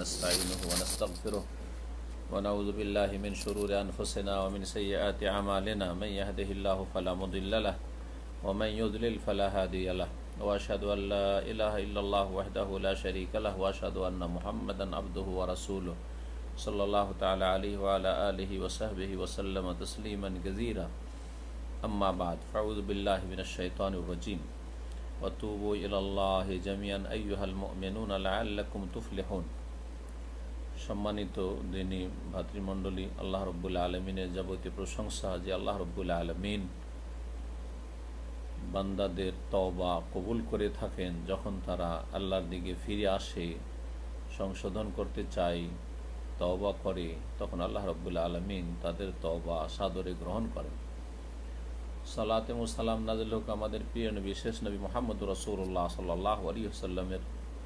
ونستعينه ونستغفره ونعوذ بالله من شرور أنفسنا ومن سيئات أعمالنا من يهده الله فلا مضل له ومن يضلل فلا هادي له وأشهد أن لا إله إلا الله وحده لا شريك له وأشهد أن محمدا عبده ورسوله صلى الله تعالى عليه وعلى آله وصحبه وسلم تسليما كثيرا أما بعد فأعوذ بالله من الشيطان الرجيم وتوبوا إلى الله جميعا أيها المؤمنون لعلكم تفلحون। সম্মানিত দিনী ভাতৃমণ্ডলী, আল্লাহ রব্বুল আলমিনের যাবতীয় প্রশংসা যে আল্লাহ রব্বুল আলমিন বান্দাদের তওবা কবুল করে থাকেন। যখন তারা আল্লাহর দিকে ফিরে আসে, সংশোধন করতে চায়, তওবা করে, তখন আল্লাহ রব্বুল আলমিন তাদের তওবা সাদরে গ্রহণ করেন। সালাতে ও সালাম নাযিল হোক আমাদের প্রিয় নবী শেষ নবী মুহাম্মদুর রাসূলুল্লাহ সাল্লাল্লাহু আলাইহি ওয়াসাল্লামের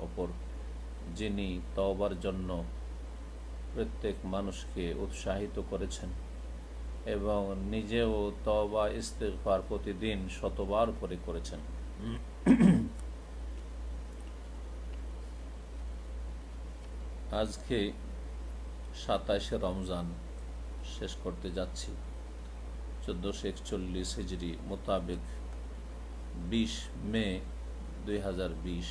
ওপর, যিনি তওবার জন্য প্রত্যেক মানুষকে উৎসাহিত করেছেন এবং নিজেও তওবা ইস্তিগফার প্রতিদিন শতবার করে করেছেন। আজকে 27শে রমজান শেষ করতে যাচ্ছি। 1441 হিজরি মোতাবেক 20 মে 2020।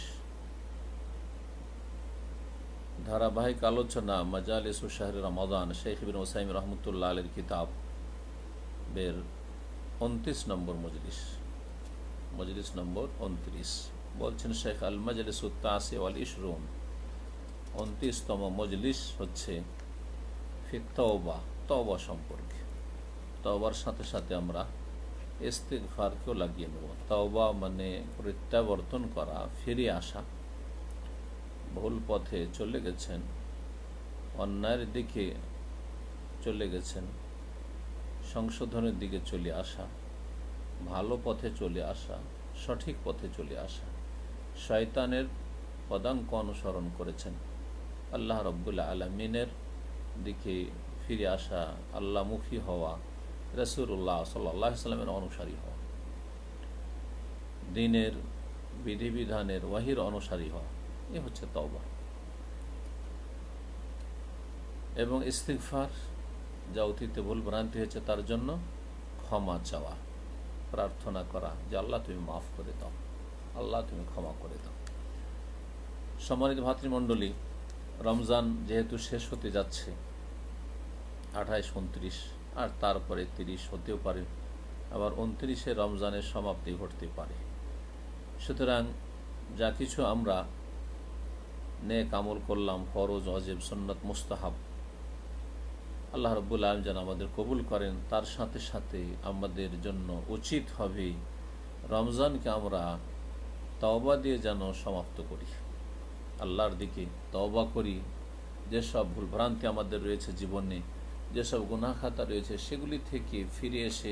ধারাবাহিক আলোচনা মাজালিস শাহরে রমাদান শেখ ইবনে উসাইমিন রহমতুল্লাহ আলাইহির কিতাব বের 29 নম্বর মজলিস নম্বর 29। বলছেন শেখ আল মাজলিস তাসি ওয়াল 20, 29তম মজলিস হচ্ছে ফি তওবা সম্পর্কে। তওবার সাথে সাথে আমরা ইস্তিগফারকেও লাগিয়ে নেব। তওবা মানে প্রত্যাবর্তন করা, ফিরে আসা। ভুল পথে চলে গেছেন, অন্যায়ের দিকে চলে গেছেন, সংশোধনের দিকে চলে আসা, ভালো পথে চলে আসা, সঠিক পথে চলে আসা। শয়তানের পদাঙ্ক অনুসরণ করেছেন, আল্লাহ রব্বুল আলমিনের দিকে ফিরে আসা, আল্লাহমুখী হওয়া, রাসূলুল্লাহ সাল্লাল্লাহু আলাইহি ওয়াসাল্লামের অনুসারী হওয়া, দ্বীনের বিধিবিধানের ওয়াহির অনুসারী হওয়া, এ হচ্ছে তওবা। এবং ইস্তিগফার, যা অতীতে ভুল ভ্রান্তি হয়েছে তার জন্য ক্ষমা চাওয়া, প্রার্থনা করা যে আল্লাহ তুমি মাফ করে দাও, আল্লাহ তুমি ক্ষমা করে দাও। সম্মানিত ভাতৃমণ্ডলী, রমজান যেহেতু শেষ হতে যাচ্ছে, 28, 29 আর তারপরে 30 হতেও পারে, আবার 29শে রমজানের সমাপ্তি ঘটতে পারে। সুতরাং যা কিছু আমরা নেক আমল করলাম, ফরজ, ওয়াজিব, সুন্নাত, মুস্তাহাব, আল্লাহ রাব্বুল আলামিন যেন আমাদের কবুল করেন। তার সাথে সাথে আমাদের জন্য উচিত হবে রমজানকে আমরা তওবা দিয়ে যেন সমাপ্ত করি, আল্লাহর দিকে তওবা করি। যেসব ভুলভ্রান্তি আমাদের রয়েছে জীবনে, যেসব গুনাহ খাতা রয়েছে, সেগুলি থেকে ফিরে এসে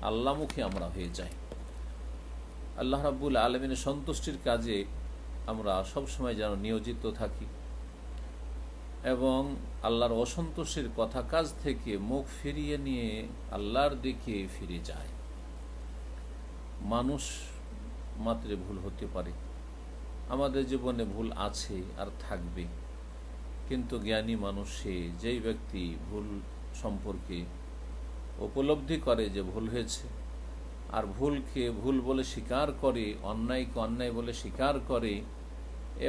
আল্লাহমুখী আমরা হয়ে যাই। আল্লাহ রাব্বুল আলামিনের সন্তুষ্টির কাজে আমরা সবসময় যেন নিয়োজিত থাকি এবং আল্লাহর অসন্তুষ্টির কথা কাজ থেকে মুখ ফিরিয়ে নিয়ে আল্লাহর দিকে ফিরে যায়। মানুষ মাত্রে ভুল হতে পারে, আমাদের জীবনে ভুল আছে আর থাকবে, কিন্তু জ্ঞানী মানুষ সে, যেই ব্যক্তি ভুল সম্পর্কে উপলব্ধি করে যে ভুল হয়েছে, আর ভুলকে ভুল বলে স্বীকার করে, অন্যায়কে অন্যায় বলে স্বীকার করে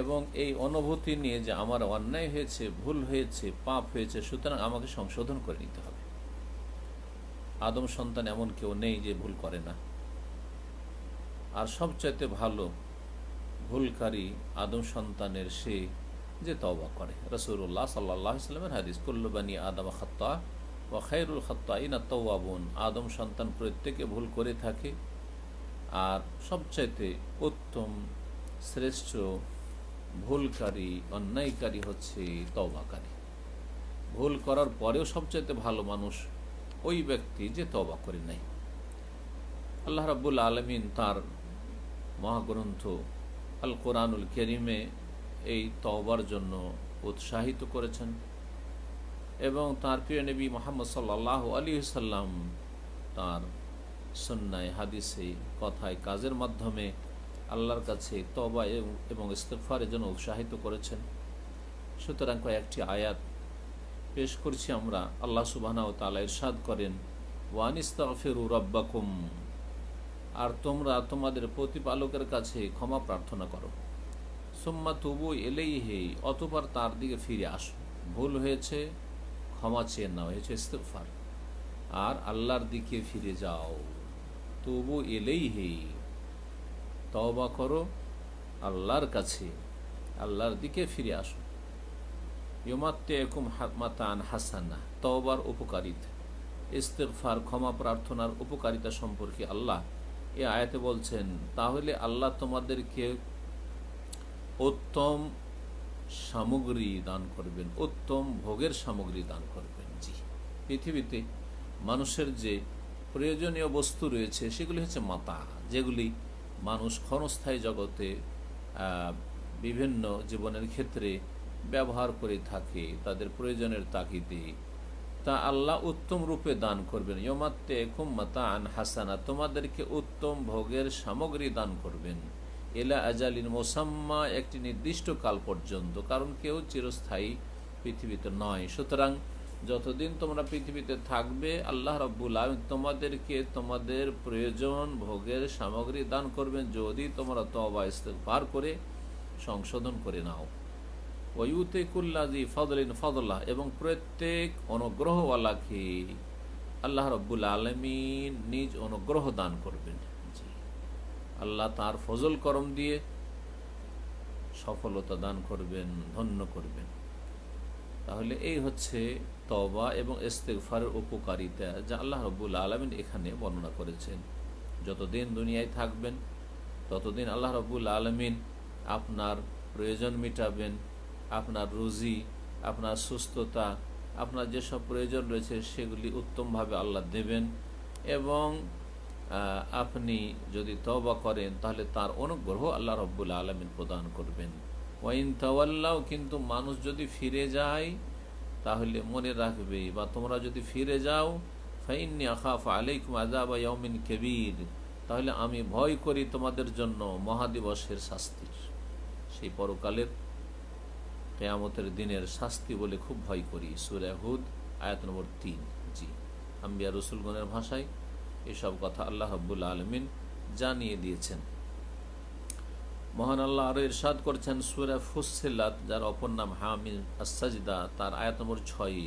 এবং এই অনুভূতি নিয়ে যে আমার অন্যায় হয়েছে, ভুল হয়েছে, পাপ হয়েছে, সুতরাং আমাকে সংশোধন করে নিতে হবে। আদম সন্তান এমন কেউ নেই যে ভুল করে না, আর সবচাইতে ভালো ভুলকারী আদম সন্তানের সে যে তওবা করে। রাসূলুল্লাহ সাল্লাল্লাহু আলাইহি ওয়াসাল্লামের হাদিস, কুল্লু বানি আদম খাত্তা ওয়া খায়রুল খাত্তাইনা তাওয়াবুন। আদম সন্তান প্রত্যেকে ভুল করে থাকে, আর সবচাইতে উত্তম শ্রেষ্ঠ ভুলকারী, অন্যায়কারী হচ্ছে তওবাকারী। ভুল করার পরেও সবচাইতে ভালো মানুষ ওই ব্যক্তি যে তওবা করে নাই। আল্লাহ রাব্বুল আলামিন তার মহাগ্রন্থ আল কোরআনুল কারীমে এই তওবার জন্য উৎসাহিত করেছেন এবং তার প্রিয় নবী মুহাম্মদ সাল্লাল্লাহু আলাইহি ওয়াসাল্লাম তার সুন্নায়, হাদিসে, কথায়, কাজের মাধ্যমে আল্লাহর কাছে তওবা এবং ইস্তিগফারের জন্য উৎসাহিত করেছেন। সুতরাং কয়েকটি আয়াত পেশ করছি আমরা। আল্লাহ সুবহানাহু ওয়া তাআলা ইরশাদ করেন, ওয়ানিস্তাগফিরু রাব্বাকুম, আর তোমরা তোমাদের প্রতিপালকের কাছে ক্ষমা প্রার্থনা করো, সুম্মা তুবু ইলাইহি, অতঃপর তার দিকে ফিরে আসো। ভুল হয়েছে, ক্ষমা চেয়ে নেওয়া হয়েছে ইস্তিগফার, আর আল্লাহর দিকে ফিরে যাও। তুবু ইলাইহি, তওবা করো আল্লাহর কাছে, আল্লাহর দিকে ফিরে আসো। ইউমাত্তিউকুম মাতান হাসানা, তওবার উপকারিতা, ইস্তিগফার ক্ষমা প্রার্থনার উপকারিতা সম্পর্কে আল্লাহ এই আয়াতে বলছেন, তাহলে আল্লাহ তোমাদেরকে উত্তম সামগ্রী দান করবেন, উত্তম ভোগের সামগ্রী দান করবেন। জি, পৃথিবীতে মানুষের যে প্রয়োজনীয় বস্তু রয়েছে সেগুলি হচ্ছে মাতা, যেগুলি মানুষ ক্ষণস্থায়ী জগতে বিভিন্ন জীবনের ক্ষেত্রে ব্যবহার করে থাকে তাদের প্রয়োজনের তাগিদে, তা আল্লাহ উত্তম রূপে দান করবেন। ইউমাত্তিউকুম মাতাআন হাসানা, তোমাদেরকে উত্তম ভোগের সামগ্রী দান করবেন। ইলা আজালিন মুসাম্মা, একটি নির্দিষ্ট কাল পর্যন্ত, কারণ কেউ চিরস্থায়ী পৃথিবীতে নয়। সুতরাং যতদিন তোমরা পৃথিবীতে থাকবে আল্লাহ রাব্বুল আলামিন তোমাদেরকে তোমাদের প্রয়োজন ভোগের সামগ্রী দান করবেন, যদি তোমরা তওবা ইস্তিগফার করে সংশোধন করে নাও। ওয়ায়ুতি কুল্লাযী ফাদলিন ফাদলাহ, এবং প্রত্যেক অনুগ্রহওয়ালাকে আল্লাহ রাব্বুল আলামিন নিজ অনুগ্রহ দান করবেন। জি, আল্লাহ তার ফজল করম দিয়ে সফলতা দান করবেন, ধন্য করবেন। তাহলে এই হচ্ছে তওবা এবং ইস্তিগফারের উপকারিতা, যা আল্লাহ রাব্বুল আলামিন এখানে বর্ণনা করেছেন। যতদিন দুনিয়ায় থাকবেন ততদিন আল্লাহ রাব্বুল আলামিন আপনার প্রয়োজন মেটাবেন, আপনার রুজি, আপনার সুস্থতা, আপনার যেসব প্রয়োজন রয়েছে সেগুলি উত্তমভাবে আল্লাহ দেবেন, এবং আপনি যদি তওবা করেন তাহলে তার অনুগ্রহ আল্লাহ রাব্বুল আলামিন প্রদান করবেন। ওয়াইন তাওয়াল্লাও, কিন্তু মানুষ যদি ফিরে যায় তাহলে মনে রাখবে, বা তোমরা যদি ফিরে যাও, ফাইন্নী আখাফু আলাইকুম আযাবা ইয়াউমিন কাবীর, তাহলে আমি ভয় করি তোমাদের জন্য মহাদিবসের শাস্তির, সেই পরকালের কিয়ামতের দিনের শাস্তি বলে খুব ভয় করি। সূরা হুদ আয়াত নম্বর 3। জি, আম্বিয়া রসুলগণের ভাষায় এসব কথা আল্লাহ রাব্বুল আলামিন জানিয়ে দিয়েছেন। মহান আল্লাহ আরো ইরশাদ করছেন সূরা ফুসসিলাত, যার অপর নাম হামিম আস-সাজদা, তার আয়াত নম্বর 6,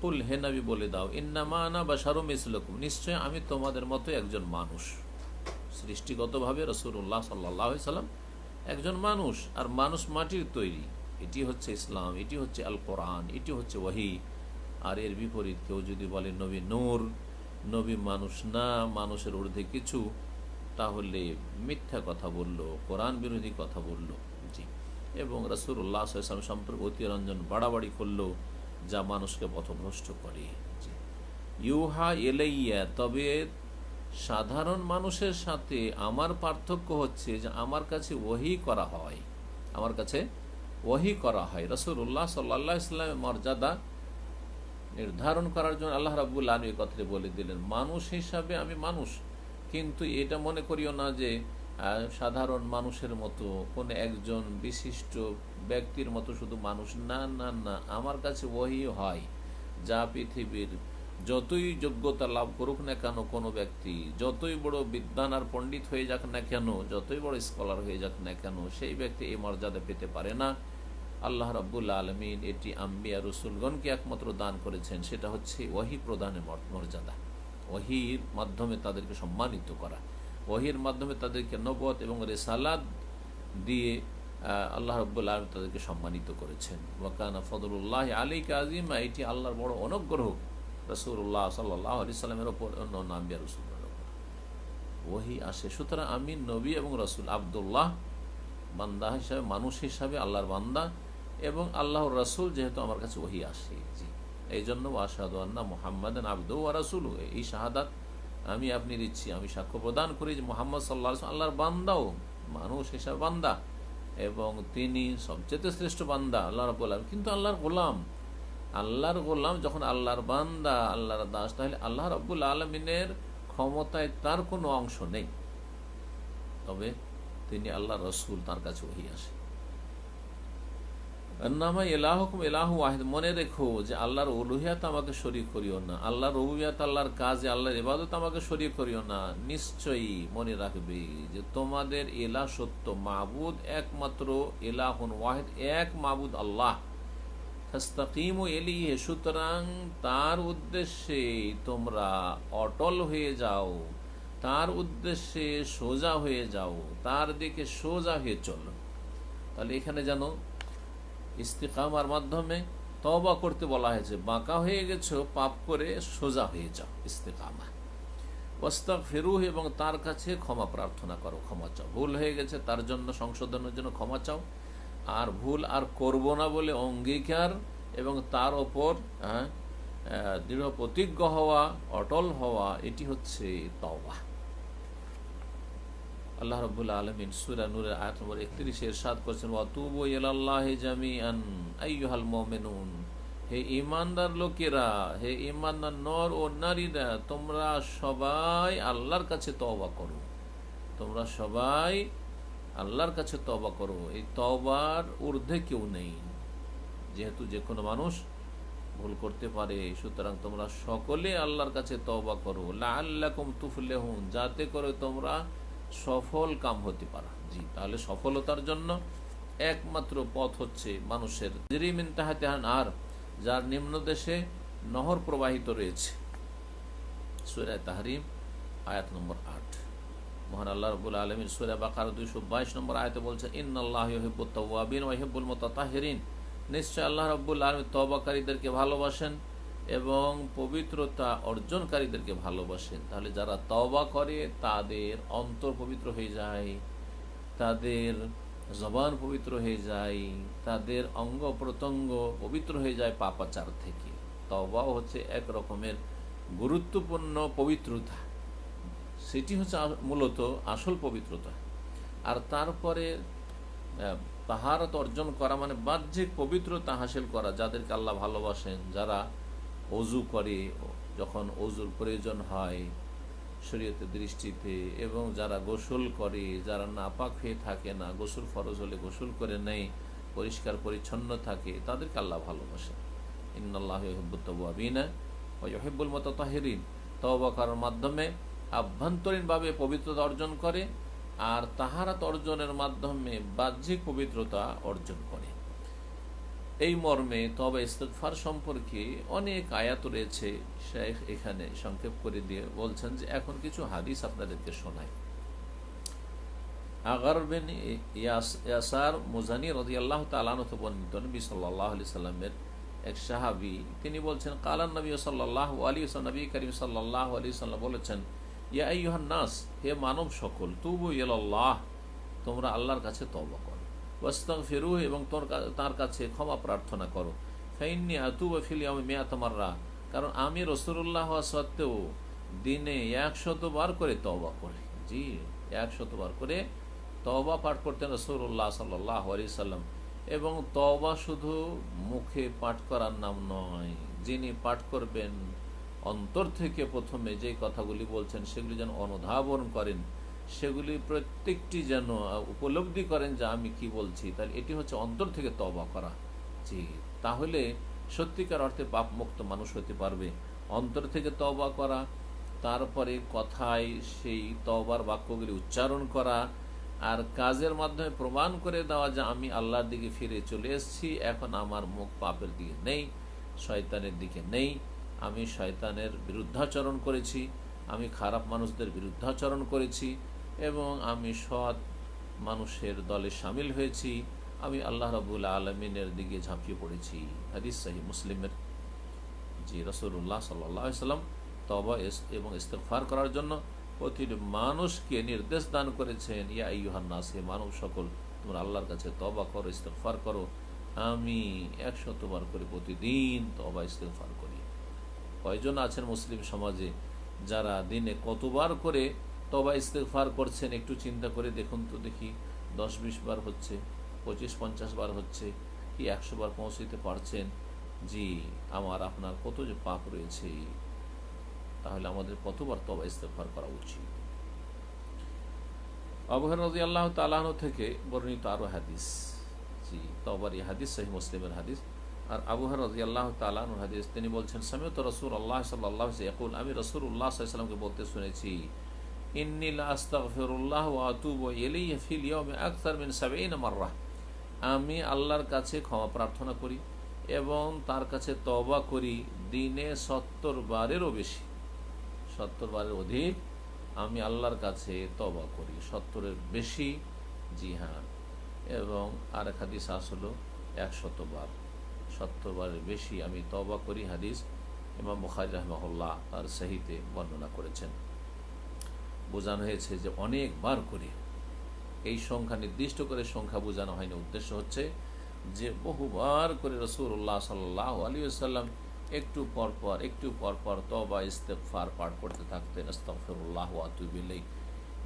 কুল, হে নবী বলে দাও, ইন্নামা আনা বাশারুম মিসলুকুম, নিশ্চয় আমি তোমাদের মতো একজন মানুষ। সৃষ্টিগতভাবে রাসূলুল্লাহ সাল্লাল্লাহু আলাইহি সাল্লাম একজন মানুষ, আর মানুষ মাটির তৈরি। এটি হচ্ছে ইসলাম, এটি হচ্ছে আল কোরআন, এটি হচ্ছে ওয়াহি। আর এর বিপরীত কেউ যদি বলে নবী নূর, নবী মানুষ না, মানুষের ঊর্ধ্বে কিছু, তাহলে মিথ্যা কথা বলল, কোরআন বিরোধী কথা বলল। জি, এবং রাসূলুল্লাহ সাল্লাল্লাহু আলাইহি ওয়াসাল্লাম সম্পর্কে অতিরঞ্জন বাড়াবাড়ি করলো, যা মানুষকে পথভ্রষ্ট করে। জি, ইউহা ইলাইয়া, তবে সাধারণ মানুষের সাথে আমার পার্থক্য হচ্ছে যে আমার কাছে ওহী করা হয়, আমার কাছে ওহী করা হয়। রাসূলুল্লাহ সাল্লাল্লাহু আলাইহি ওয়াসাল্লামের মর্যাদা নির্ধারণ করার জন্য আল্লাহ রাব্বুল আলামিন এই কথাটি বলে দিলেন, মানুষ হিসাবে আমি মানুষ, কিন্তু এটা মনে করিও না যে সাধারণ মানুষের মতো কোন একজন বিশিষ্ট ব্যক্তির মতো শুধু মানুষ, না না না, আমার কাছে ওহী হয়, যা পৃথিবীর যতই যোগ্যতা লাভ করুক না কেন কোনো ব্যক্তি, যতই বড় বিদ্বান আর পণ্ডিত হয়ে যাক না কেন, যতই বড় স্কলার হয়ে যাক না কেন, সেই ব্যক্তি এই মর্যাদা পেতে পারে না। আল্লাহ রাব্বুল আলামিন এটি আম্বিয়া রসুলগণকে একমাত্র দান করেছেন, সেটা হচ্ছে ওহী প্রদানের মর্যাদা, ওহীর মাধ্যমে তাদেরকে সম্মানিত করা, ওহীর মাধ্যমে তাদেরকে নবুয়ত এবং রিসালাত দিয়ে আল্লাহ রাব্বুল আলামিন তাদেরকে সম্মানিত করেছেন। ওয়া কানা ফাদলুল্লাহি আলাইকা আযীমা, এটি আল্লাহর বড় অনুগ্রহ রাসূলুল্লাহ সাল্লাল্লাহু আলাইহি সাল্লামের উপর, অন্য আম্বিয়া রাসূলদের উপর ওহী আসে। সুতরাং আমি নবী এবং রাসূল, আব্দুল্লাহ, বান্দা হিসাবে, মানুষ হিসাবে আল্লাহর বান্দা, এবং আল্লাহর রাসূল, যেহেতু আমার কাছে ওহী আসে। জি, এই জন্য আশহাদু আন্না মুহাম্মাদান আবদুহু ওয়া রাসূলুহু, এই শাহাদাত আমি আপনি দিচ্ছি, আমি সাক্ষ্য প্রদান করি যে মুহাম্মদ সাল্লাল্লাহু আলাইহি ওয়াসাল্লাম আল্লাহর বান্দাও, মানুষ হিসাবে বান্দা, এবং তিনি সবচেয়ে শ্রেষ্ঠ বান্দা আল্লাহ রাব্বুল আলামিন। কিন্তু আল্লাহর গোলাম, আল্লাহর গোলাম যখন আল্লাহর বান্দা, আল্লাহর দাস, তাহলে আল্লাহ রাব্বুল আলামিনের ক্ষমতায় তার কোনো অংশ নেই, তবে তিনি আল্লাহর রাসূল, তার কাছে ওহী আসে। আন্নামা ইলাহুকুম ইলাহু ওয়াহিদ, মনে রেখো যে আল্লাহর উলুহিয়াত আমাকে শরীক করিও না, আল্লাহর রবুবিয়াত আল্লাহর কাজে আল্লাহর ইবাদত আমাকে শরীক করিও না। নিশ্চয়ই মনে রাখবে যে তোমাদের ইলাহ সত্য মাবুদ একমাত্র, ইলাহুন ওয়াহিদ এক মাবুদ আল্লাহ। ফাস্তাকিমু ইলাইহি, সুতরাং তার উদ্দেশ্যে তোমরা অটল হয়ে যাও, তার উদ্দেশ্যে সোজা হয়ে যাও, তার দিকে সোজা হয়ে চলো। তাহলে এখানে যেন ইস্তিকামার মাধ্যমে তওবা করতে বলা হয়েছে। বাঁকা হয়ে গেছো পাপ করে, সোজা হয়ে যাও, ইস্তিকামা। ওয়াস্তাগফিরুহু, এবং তার কাছে ক্ষমা প্রার্থনা করো, ক্ষমা চাও। ভুল হয়ে গেছে তার জন্য, সংশোধনের জন্য ক্ষমা চাও। আর ভুল আর করব না বলে অঙ্গীকার এবং তার ওপর দৃঢ় প্রতিজ্ঞ হওয়া, অটল হওয়া, এটি হচ্ছে তওবা। আল্লাহ রাব্বুল আলামিন সূরা নূরের আয়াত নম্বর 31 ইরশাদ করেছেন, ওয়াতুবু ইলাল্লাহি জামিআন আইয়ুহাল মুমিনুন, হে ঈমানদার লোকেরা, হে ঈমানদার নর ও নারীরা, তোমরা সবাই আল্লাহর কাছে তওবা করো, তোমরা সবাই আল্লাহর কাছে তওবা করো। এই তওবার ঊর্ধ্বে কেউ নেই, যেহেতু যে কোনো মানুষ ভুল করতে পারে, সুতরাং তোমরা সকলে আল্লাহর কাছে তওবা করো। লাআল্লাকুম তুফলিহুন, যাতে করে তোমরা সফল কাম হতে পারো। জি, তাহলে সফলতার জন্য একমাত্র পথ হচ্ছে মানুষের তাজরি মিন তাহতিহা আর, যার নিম্ন দেশে নহর প্রবাহিত রয়েছে। সূরা তাহরিম আয়াত নম্বর 8। মহান আল্লাহ রাব্বুল আলামিন সূরা বাকারা 222 নম্বর আয়াতে বলছেন, ইন্নাল্লাহা ইউহিব্বুত তাওয়াবিন ওয়া ইউহিব্বুল মুতাতাহহিরিন, নিশ্চয় আল্লাহ রাব্বুল আলামিন তওবাকারীদেরকে ভালোবাসেন এবং পবিত্রতা অর্জনকারীদেরকে ভালোবাসেন। তাহলে যারা তওবা করে তাদের অন্তর পবিত্র হয়ে যায়, তাদের জবান পবিত্র হয়ে যায়, তাদের অঙ্গ প্রত্যঙ্গ পবিত্র হয়ে যায় পাপাচার থেকে। তওবাও হচ্ছে এক রকমের গুরুত্বপূর্ণ পবিত্রতা, সেটি হচ্ছে মূলত আসল পবিত্রতা। আর তারপরে তাহারত অর্জন করা মানে বাহ্যিক পবিত্রতা হাসিল করা, যাদেরকে আল্লাহ ভালোবাসেন, যারা অজু করে যখন অজুর প্রয়োজন হয় শরীয়তের দৃষ্টিতে, এবং যারা গোসল করে, যারা নাপাক হয়ে থাকে না, গোসল ফরজ হলে গোসল করে নেয়, পরিষ্কার পরিচ্ছন্ন থাকে, তাদেরকে আল্লাহ ভালোবাসেন। ইন্নাল্লাহা ইউহিব্বুত তাওয়াবিনা ওয়া ইউহিব্বুল মুতাতাহহিরিন, তওবা করার মাধ্যমে আভ্যন্তরীণভাবে পবিত্রতা অর্জন করে, আর তাহারাত অর্জনের মাধ্যমে বাহ্যিক পবিত্রতা অর্জন করে। এই মর্মে তওবা ইস্তিগফার সম্পর্কে অনেক আয়াত রয়েছে। শেখ এখানে সংক্ষেপ করে দিয়ে বলছেন যে এখন কিছু হাদিস আপনাদেরকে শোনাই। আগার বিন ইয়াসার মুজানি রাদিয়াল্লাহু তাআলা আনহু বর্ণিত, নবী সাল্লাল্লাহু আলাইহি সাল্লামের এক সাহাবী, তিনি বলছেন, কালান নবী সাল্লাল্লাহু আলাইহি ওয়াসাল্লাম, নবী করিম সাল্লাল্লাহু আলাইহি ওয়াসাল্লাম বলেছেন, ইয়া আইয়ুহান নাস, হে মানব সকল, তুবু ইলাল্লাহ, তোমরা আল্লাহর কাছে তওবা করো, ওয়াস্তাগফিরুহু, এবং তার কাছে ক্ষমা প্রার্থনা করো, ফাইন্নী আতুবু ফিল ইয়াউমি মিআতা মাররা, কারণ আমি রাসূলুল্লাহ হওয়া সত্ত্বেও দিনে 100 বার করে তওবা করি। জি, 100 বার করে তওবা পাঠ করতেন রাসূলুল্লাহ সাল্লাল্লাহু আলাইহি সাল্লাম। এবং তওবা শুধু মুখে পাঠ করার নাম নয়, যিনি পাঠ করবেন অন্তর থেকে প্রথমে যে কথাগুলি বলছেন সেগুলি যেন অনুধাবন করেন, সেগুলি প্রত্যেকটি যেন উপলব্ধি করেন যে আমি কি বলছি। তাহলে এটি হচ্ছে অন্তর থেকে তওবা করা। জি, তাহলে সত্যিকার অর্থে পাপ মুক্ত মানুষ হতে পারবে। অন্তর থেকে তওবা করা, তারপরে কথায় সেই তওবার বাক্যগুলি উচ্চারণ করা, আর কাজের মাধ্যমে প্রমাণ করে দেওয়া যে আমি আল্লাহর দিকে ফিরে চলে এসেছি, এখন আমার মুখ পাপের দিকে নেই, শয়তানের দিকে নেই, আমি শয়তানের বিরুদ্ধাচরণ করেছি, আমি খারাপ মানুষদের বিরুদ্ধাচরণ করেছি, এবং আমি সৎ মানুষের দলে সামিল হয়েছি, আমি আল্লাহ রাব্বুল আলামিনের দিকে ঝাঁপিয়ে পড়েছি। হাদিস সহিহ মুসলিমের। জি, রাসূলুল্লাহ সাল্লাল্লাহু আলাইহি ওয়াসাল্লাম তওবা এবং ইস্তিগফার করার জন্য প্রতিটি মানুষকে নির্দেশ দান করেছেন, ইয়া আইয়ুহান নাস, হে মানব সকল, তোমরা আল্লাহর কাছে তওবা করো, ইস্তিগফার করো। আমি 100 বার করে প্রতিদিন তওবা ইস্তিগফার করি। কয়জন আছেন মুসলিম সমাজে যারা দিনে কতবার করে তওবা ইস্তিগফার করছেন? একটু চিন্তা করে দেখুন তো দেখি। 10-20 বার হচ্ছে, 25-50 বার হচ্ছে, কি 100 বার পৌঁছতে পারছেন? জি, আমার আপনার কত যে পাপ রয়েছে, তাহলে আমাদের কতবার তওবা ইস্তিগফার করা উচিত। আবু হুরায়রা রাদিয়াল্লাহু তাআলা আনহু থেকে বর্ণিত আরো হাদিস, জি, তওবার এই হাদিস সহিহ মুসলিমের হাদিস। আর আবু হুরায়রা রাদিয়াল্লাহু তাআলা আনহুর হাদিস, তিনি বলছেন সামিউতু রাসূলুল্লাহ সাল্লাল্লাহু আলাইহি ইয়াকুল, আমি রাসূলুল্লাহ সাল্লাল্লাহু আলাইহি ওয়াসাল্লামকে বলতে শুনেছি, ইন্নী লা আস্তাগফিরুল্লাহ ওয়া আতুবু ইলাইহি ফিল ইয়াউমি আকসার মিন ৭০ মাররা, আমি আল্লাহর কাছে ক্ষমা প্রার্থনা করি এবং তার কাছে তওবা করি দিনে ৭০ বারেরও বেশি, ৭০ বারের অধিক আমি আল্লাহর কাছে তওবা করি, ৭০-এর বেশি। জি হ্যাঁ, এবং আর এক হাদিস আসলো ১০০ বার, ৭০ বারের বেশি আমি তওবা করি। হাদিস ইমাম বুখারী রাহিমাহুল্লাহ তার সহিতে বর্ণনা করেছেন। বোঝানো হয়েছে যে অনেকবার করে, এই সংখ্যা নির্দিষ্ট করে সংখ্যা বোঝানো হয়নি। উদ্দেশ্য হচ্ছে যে বহুবার করে রাসূলুল্লাহ সাল্লাল্লাহু আলাইহি ওয়াসাল্লাম একটু পরপর তওবা ইস্তেগফার পাঠ করতে থাকতেন, আস্তাগফিরুল্লাহ ওয়া আতুবু ইলাইহি।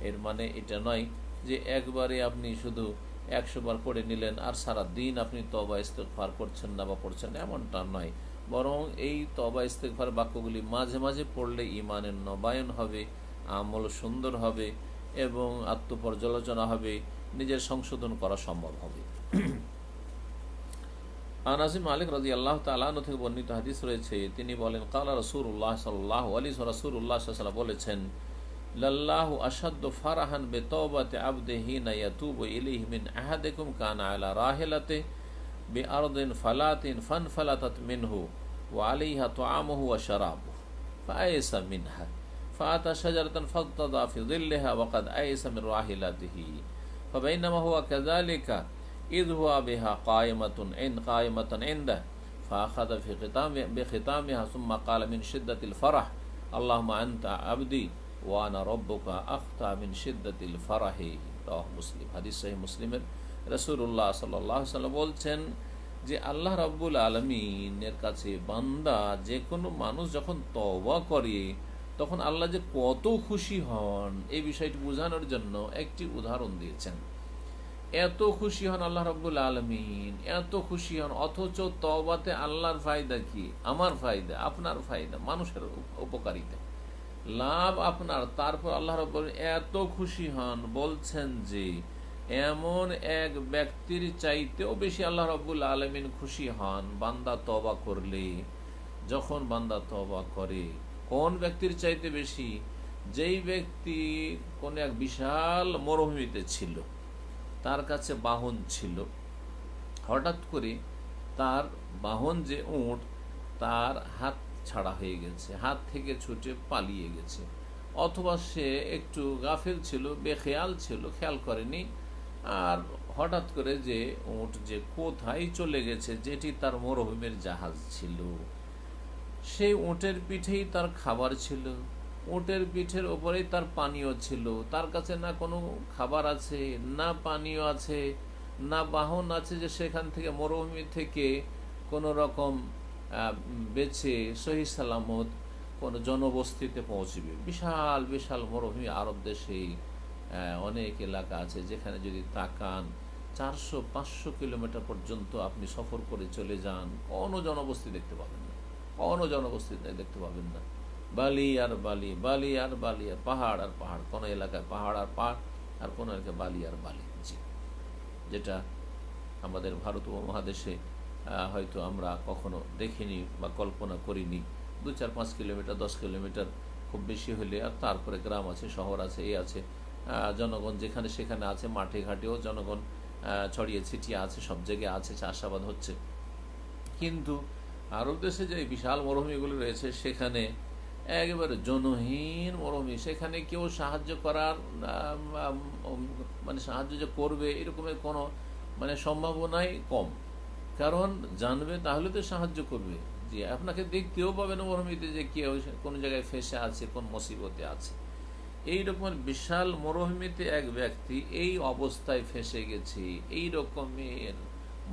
এর মানে এটা নয় যে একবারে আপনি শুধু ১০০ বার পড়ে নিলেন আর সারা দিন আপনি তওবা ইস্তেগফার করছেন না বা পড়ছেন, এমনটা নয়। বরং এই তওবা ইস্তেগফার বাক্যগুলি মাঝে মাঝে পড়লে ঈমানের নবায়ন হবে, আমল সুন্দর হবে এবং আত্মপর্যালোচনা হবে, নিজের সংশোধন করা সম্ভব হবে। আনাস বিন মালিক রাদিয়াল্লাহু তাআলা আনহু থেকে বর্ণিত হাদিস রয়েছে, তিনি বলেন, ক্বালা রাসূলুল্লাহ সাল্লাল্লাহু আলাইহি ওয়া রাসূলুল্লাহ সাল্লাল্লাহু আলাইহি ওয়াসাল্লাম বলেছেন, লাল্লাহু আশাদ্দু ফারাহান বিতাওবাতি আবদিহি হিনা ইয়াতুবু ইলাইহি মিন আহাদিকুম কানা আলা রাহিলাতিহি বিআরদিন ফালাতিন ফানফালাতাত মিনহু ওয়া আলাইহা তুআমুহু ওয়া শারাবুহু ফাআইসা মিনহা ফাআতা শাজারাতান ফাত্তাদা ফি যিল্লিহা ওয়া ক্বাদ আইসা মিন রাহিলাতিহি ফাবাইনামা হুয়া কাযালিকা إذ هو بها قائمة عنده فأخذ بختامها ثم قال من شدة الفرح اللهم أنت عبدي وأنا ربك أخطأ من شدة الفرح رواه মুসলিম। হাদিস সহিহ মুসলিমের। রাসূলুল্লাহ সাল্লাল্লাহু আলাইহি ওয়াসাল্লাম বলছেন যে আল্লাহ রাব্বুল আলামিনের কাছে বান্দা, যে কোনো মানুষ যখন তওবা করে তখন আল্লাহ যে কত খুশি হন এই বিষয়টি বোঝানোর জন্য একটি উদাহরণ দিয়েছেন। এত খুশি হন আল্লাহ রাব্বুল আলামিন, এত খুশি হন, অথচ তওবাতে আল্লাহর ফায়দা কি? আমার ফায়দা, আপনার ফায়দা, মানুষের উপকারিতা, লাভ আপনার। তারপর আল্লাহ রাব্বুল এত খুশি হন, বলছেন যে এমন এক ব্যক্তির চাইতেও বেশি আল্লাহ রাব্বুল আলামিন খুশি হন বান্দা তওবা করলে। যখন বান্দা তওবা করে, কোন ব্যক্তির চাইতে বেশি? যেই ব্যক্তি কোন এক বিশাল মরুভূমিতে ছিল, তার কাছে বাহন ছিল, হঠাৎ করে তার বাহন যে উট, তার হাত ছাড়া হয়ে গেছে, হাত থেকে ছুটে পালিয়ে গেছে, অথবা সে একটু গাফিল ছিল, বেখেয়াল ছিল, খেয়াল করেনি, আর হঠাৎ করে যে উট যে কোথায় চলে গেছে, যেটি তার মরুভূমির জাহাজ ছিল, সেই উটের পিঠেই তার খাবার ছিল, উটের পিঠের ওপরেই তার পানীয় ছিল। তার কাছে না কোনো খাবার আছে, না পানীয় আছে, না বাহন আছে যে সেখান থেকে মরুভূমি থেকে কোনো রকম বেছে সহি সালামত কোনো জনবস্তিতে পৌঁছবে। বিশাল বিশাল মরুভূমি, আরব দেশে অনেক এলাকা আছে যেখানে যদি তাকান 400-500 কিলোমিটার পর্যন্ত আপনি সফর করে চলে যান, কোনো জনবস্তি দেখতে পাবেন না, কোনো জনবস্তি দেখতে পাবেন না। বালি আর বালি, বালি আর বালি, আর পাহাড় আর পাহাড়, কোনো এলাকায় পাহাড় আর পাহাড়, আর কোনো এলাকায় বালি আর বালি। জি, যেটা আমাদের ভারত উপমহাদেশে হয়তো আমরা কখনো দেখিনি বা কল্পনা করিনি। 2-4-5 কিলোমিটার, 10 কিলোমিটার খুব বেশি হলে, আর তারপরে গ্রাম আছে, শহর আছে, এই আছে, জনগণ যেখানে সেখানে আছে, মাঠে ঘাটেও জনগণ ছড়িয়ে ছিটিয়ে আছে, সব জায়গায় আছে, চাষাবাদ হচ্ছে। কিন্তু আরব দেশে যে বিশাল মরুভূমিগুলো রয়েছে, সেখানে একেবারে জনহীন মরুভূমি, সেখানে কেউ সাহায্য করার মানে সাহায্য যে করবে এরকমের কোনো মানে সম্ভাবনাই কম। কারণ জানবে তাহলে তো সাহায্য করবে। যে আপনাকে দেখতেও পাবে না মরুভূমিতে যে কেউ কোনো জায়গায় ফেসে আছে, কোন মুসিবতে আছে। এই রকমের বিশাল মরুভূমিতে এক ব্যক্তি এই অবস্থায় ফেসে গেছে, এই রকমের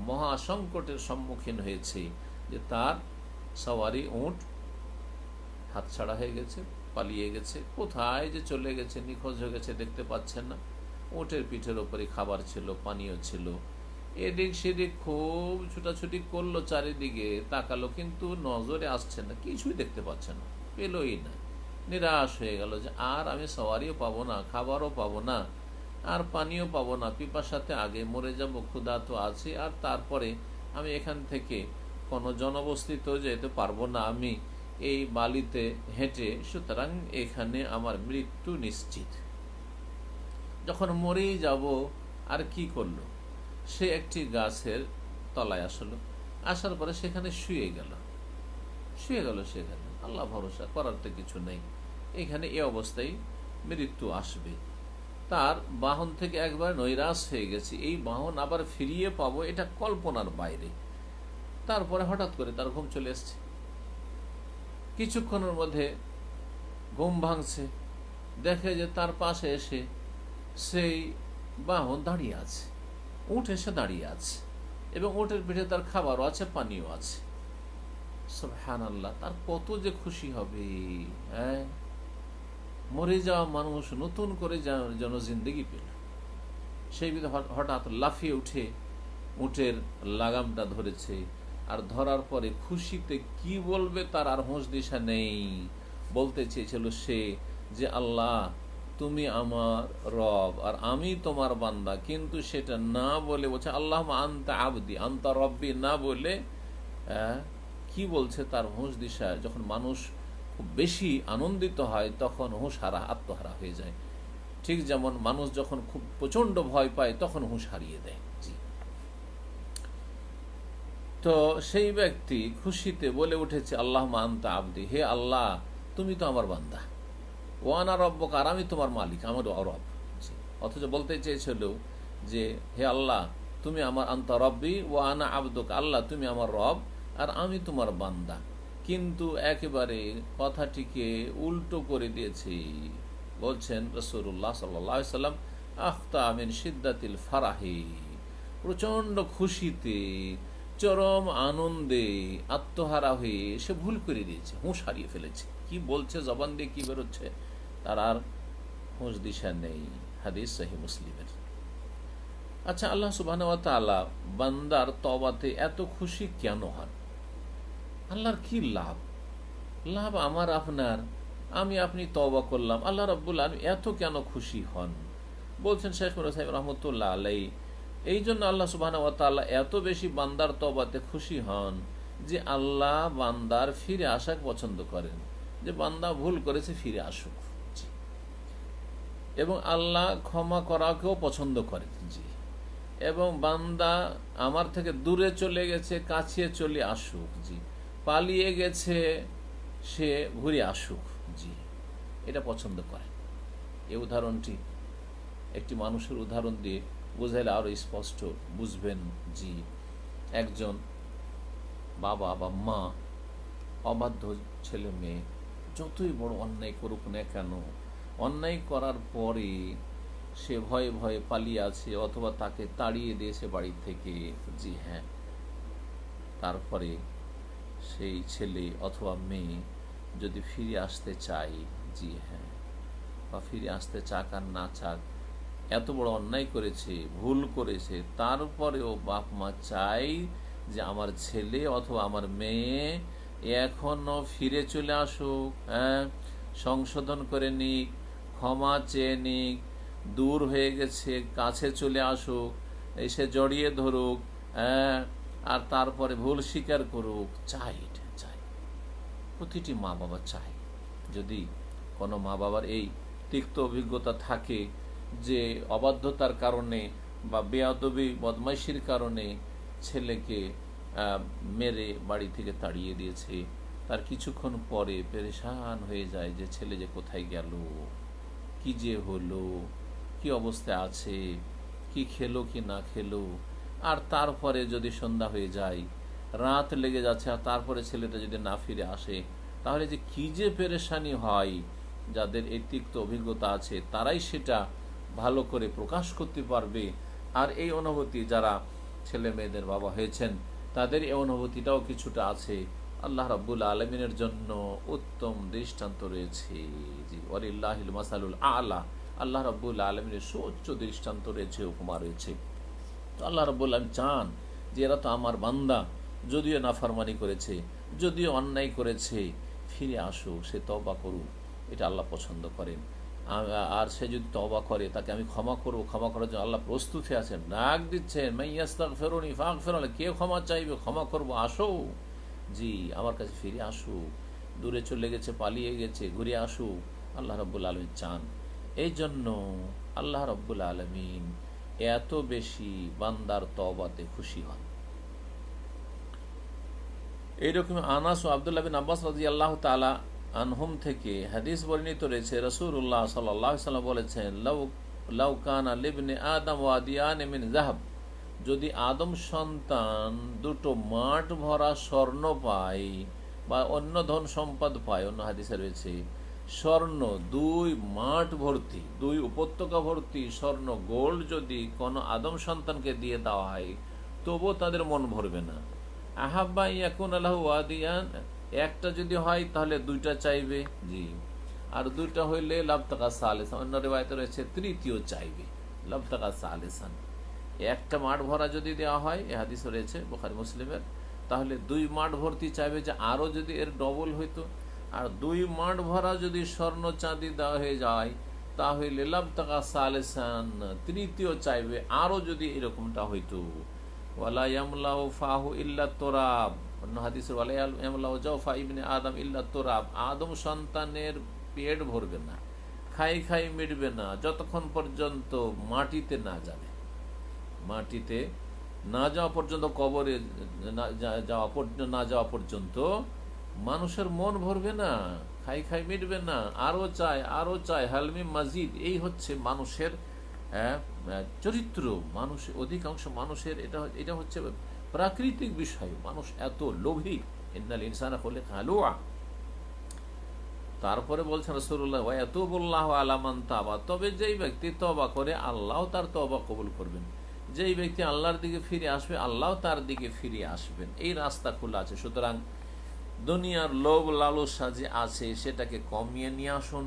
মহাসংকটের সম্মুখীন হয়েছে যে তার সওয়ারি উট হাতছাড়া হয়ে গেছে, পালিয়ে গেছে, কোথায় যে চলে গেছে, নিখোঁজ হয়ে গেছে, দেখতে পাচ্ছেন না। উটের পিঠের ওপরে খাবার ছিল, পানীয় ছিল, এদিক সেদিক খুব ছুটাছুটি করলো, চারিদিকে তাকালো, কিন্তু নজরে আসছে না, কিছুই দেখতে পাচ্ছে না, পেলই না। নিরাশ হয়ে গেল যে আর আমি সওয়ারিও পাবো না, খাবারও পাবো না, আর পানিও পাবো না, পিপাসাতে আগে মরে যাব, ক্ষুধা তো আছে, আর তারপরে আমি এখান থেকে কোনো জনবস্তিত যেতে পারবো না, আমি এই বালিতে হেঁটে, সুতরাং এখানে আমার মৃত্যু নিশ্চিত। যখন মরেই যাব, আর কি করলো, সে একটি গাছের তলায় আসলো, আসার পরে সেখানে শুয়ে গেল সেখানে। আল্লাহ ভরসা, করার তো কিছু নেই, এখানে এ অবস্থায় মৃত্যু আসবে। তার বাহন থেকে একবার নৈরাশ হয়ে গেছে, এই বাহন আবার ফিরিয়ে পাবো এটা কল্পনার বাইরে। তারপরে হঠাৎ করে তার ঘুম চলে এসছে, কিছুক্ষণের মধ্যে ঘুম ভাঙছে, দেখে যে তার পাশে এসে সেই বাহন দাঁড়িয়ে আছে, উঠ এসে দাঁড়িয়ে আছে, এবং উটের পিঠে তার খাবারও আছে, পানিও আছে। সুবহানাল্লাহ, তার কত যে খুশি হবে। হ্যাঁ, মরে যাওয়া মানুষ নতুন করে যেন জিন্দগি পেল। সেই বিধে হঠাৎ লাফিয়ে উঠে উটের লাগামটা ধরেছে, আর ধরার পরে খুশিতে কি বলবে তার আর হোঁশ দিশা নেই। বলতে চেয়েছিল সে যে আল্লাহ তুমি আমার রব আর আমি তোমার বান্দা, কিন্তু সেটা না বলে বলছে আল্লাহ আনতা আবদি আনতা রব্বি, না বলে কি বলছে তার হোঁশ দিশা। যখন মানুষ খুব বেশি আনন্দিত হয় তখন হুঁশ হারা, আত্মহারা হয়ে যায়। ঠিক যেমন মানুষ যখন খুব প্রচন্ড ভয় পায় তখন হুঁশ হারিয়ে দেয়। জি, তো সেই ব্যক্তি খুশিতে বলে উঠেছে আল্লাহ আনতা আবদি, হে আল্লাহ তুমি তো আমার বান্দা, ওয়ানা রব্বক, আর আমি তোমার মালিক, আমার রব। অথচ বলতে চেয়েছিল যে হে আল্লাহ তুমি আমার আনতা রব্বি ওয়ানা আবদুক, আল্লাহ তুমি আমার রব আর আমি তোমার বান্দা। কিন্তু একেবারে কথাটিকে উল্টো করে দিয়েছে। বলছেন রাসূলুল্লাহ সাল্লাল্লাহু আলাইহি সাল্লাম, আখতা মিন শিদ্দাতিল ফারাহি, প্রচন্ড খুশিতে, চরম আনন্দে আত্মহারা হয়ে সে ভুল করে দিয়েছে, হুঁশ হারিয়ে ফেলেছে। কি বলছে, জবান দিয়ে কি বেরোচ্ছে তার আর হুঁশ দিশা নেই। হাদিস সহিহ মুসলিমের। আচ্ছা, আল্লাহ সুবহানাহু ওয়া তাআলা বান্দার তওবাতে এত খুশি কেন হন? আল্লাহর কি লাভ? লাভ আমার আপনার, আমি আপনি তওবা করলাম, আল্লাহ রাব্বুল আলামিন এত কেন খুশি হন? বলছেন শেখ সাহেব রহমতুল্লাহ আলাইহি, এই জন্য আল্লাহ সুবহানাহু ওয়া তাআলা এত বেশি বান্দার তওবাতে খুশি হন যে আল্লাহ বান্দার ফিরে আসাকে পছন্দ করেন, যে বান্দা ভুল করেছে ফিরে আসুক। এবং আল্লাহ ক্ষমা করাকেও পছন্দ করেন। জি, এবং বান্দা আমার থেকে দূরে চলে গেছে, কাছে চলে আসুক। জি, পালিয়ে গেছে সে ঘুরে আসুক। জি, এটা পছন্দ করেন। এই উদাহরণটি একটি মানুষের উদাহরণ দিয়ে বুঝাইলে আরো স্পষ্ট বুঝবেন। জি, একজন বাবা বা মা অবাধ্য ছেলে মেয়ে যতই বড় অন্যায় করুক না কেন, অন্যায় করার পরে সে ভয়ে ভয়ে পালিয়ে আছে অথবা তাকে তাড়িয়ে দিয়েছে বাড়ি থেকে। জি হ্যাঁ, তারপরে সেই ছেলে অথবা মেয়ে যদি ফিরে আসতে চায়, জি হ্যাঁ, বা ফিরে আসতে চাক আর না চাক, এত বড় অন্যায় করেছে, ভুল করেছে, তারপরেও বাপ মা চাই যে আমার ছেলে অথবা আমার মেয়ে এখনো ফিরে চলে আসুক, হ্যাঁ, সংশোধন করে নিক, ক্ষমা চেয়ে নিক, দূর হয়ে গেছে কাছে চলে আসুক, এসে জড়িয়ে ধরুক, হ্যাঁ, আর তারপরে ভুল স্বীকার করুক। চাই, চাই, প্রতিটি মা বাবা চাই। যদি কোনো মা বাবার এই তিক্ত অভিজ্ঞতা থাকে যে অবাধ্যতার কারণে বা বেয়াদবি বদমাইশির কারণে ছেলেকে মেরে বাড়ি থেকে তাড়িয়ে দিয়েছে, তার কিছুক্ষণ পরে পেরেশান হয়ে যায় যে ছেলে যে কোথায় গেল, কি যে হলো, কি অবস্থায় আছে, কি খেলো কি না খেলো, আর তারপরে যদি সন্ধ্যা হয়ে যায়, রাত লেগে যাচ্ছে, আর তারপরে ছেলেটা যদি না ফিরে আসে, তাহলে যে কি যে পেরেশানি হয়। যাদের এই তিক্ত অভিজ্ঞতা আছে তারাই সেটা ভালো করে প্রকাশ করতে পারবে। আর এই অনুভূতি যারা ছেলে মেয়েদের বাবা হয়েছেন তাদের এই অনুভূতিটাও কিছুটা আছে। আল্লাহ রাব্বুল আলামিনের জন্য উত্তম দৃষ্টান্ত রয়েছে। জি, ওয়ালিল্লাহিল মাসালুল আলা, আল্লাহ রাব্বুল আলামিনের সুউচ্চ দৃষ্টান্ত রয়েছে, উপমা রয়েছে। তো আল্লাহ রাব্বুল আলামিন চান যে এরা তো আমার বান্দা, যদিও নাফরমানি করেছে, যদিও অন্যায় করেছে, ফিরে আসুক, সে তওবা করুক, এটা আল্লাহ পছন্দ করেন। আর সে যদি তওবা করে তাকে আমি ক্ষমা করবো, ক্ষমা করার জন্য আল্লাহ প্রস্তুত হয়ে আছেন, ডাক দিচ্ছেন, মাইয়াস্তাগফিরুনি ফাগফিরু, কে ক্ষমা চাইবে, ক্ষমা করবো, আসো, জি আমার কাছে ফিরে আসুক, দূরে চলে গেছে, পালিয়ে গেছে, ঘুরে আসুক, আল্লাহ রাব্বুল আলামিন চান। এই জন্য আল্লাহ রাব্বুল আলামিন এত বেশি বান্দার তওবাতে খুশি হন। এইরকম আনাস ও আব্দুল্লাহ বিন আব্বাস রাদিয়াল্লাহু তাআলা আনহুম থেকে হাদিস বর্ণিত রয়েছে, রাসূলুল্লাহ সাল্লাল্লাহু আলাইহি ওয়াসাল্লাম বলেছেন, লাউ কানা লিবনি আদম ওয়াদিয়ান মিন যাহাব, যদি আদম সন্তান দুটো মাঠ ভরা স্বর্ণ পায় বা অন্য ধন সম্পদ পায়, অন্য হাদিসে রয়েছে স্বর্ণ দুই মাঠ ভর্তি, দুই উপত্যকা ভর্তি স্বর্ণ গোল্ড যদি কোনো আদম সন্তানকে দিয়ে দেওয়া হয় তবুও তাদের মন ভরবে না। আহাব্বা ইয়াকুন আলাহু ওয়াদিয়ান, একটা যদি হয় তাহলে দুইটা চাইবে, জি, আর দুইটা হইলে লাবতাকা সালেসান, অন্য রিওয়ায়াতে রয়েছে তৃতীয় চাইবে, লাবতাকা সালেসান। একটা মাঠ ভরা যদি দেওয়া হয়, এ হাদিস রয়েছে বুখারী মুসলিমের, তাহলে দুই মাঠ ভর্তি চাইবে, যে আরও যদি এর ডবল হইতো। আর দুই মাঠ ভরা যদি স্বর্ণ চাঁদি দেওয়া হয়ে যায় তাহলে লাবতাকা সালেসান, তৃতীয় চাইবে, আরও যদি এরকমটা হইতো। ওয়ালা ইয়ামলাউ ফাহু ইল্লা তুরাব, অন্য হাদিসে ওয়ালা ইয়ামলাউ জাওফা ইবনে আদম ইল্লা তুরাব, আদম সন্তানের পেট ভরবে না, খাই খাই মিটবে না যতক্ষণ পর্যন্ত মাটিতে না যাবে, মাটিতে না যাওয়া পর্যন্ত, কবরে না যাওয়া পর্যন্ত মানুষের মন ভরবে না, খাই খাই মিটবে না, আরো চায় আরো চায়, হালমি মাজিদ। এই হচ্ছে মানুষের চরিত্র, মানুষ, অধিকাংশ মানুষের এটা হচ্ছে প্রাকৃতিক বিষয়, মানুষ এত লোভী, ইন্নাল ইনসানা খুলিকা হালুআ। তারপরে বলছেন রাসূলুল্লাহ, ওয়া ইয়াতুবুল্লাহু আলা মান তাবা, তবে যেই ব্যক্তি তওবা করে আল্লাহ তার তওবা কবুল করবেন, যেই ব্যক্তি আল্লাহর দিকে ফিরে আসবে আল্লাহ তার দিকে ফিরে আসবেন, এই রাস্তা খোলা আছে। সুতরাং দুনিয়ার লোভ লালসা যে আছে সেটাকে কমিয়ে নিয়ে আসুন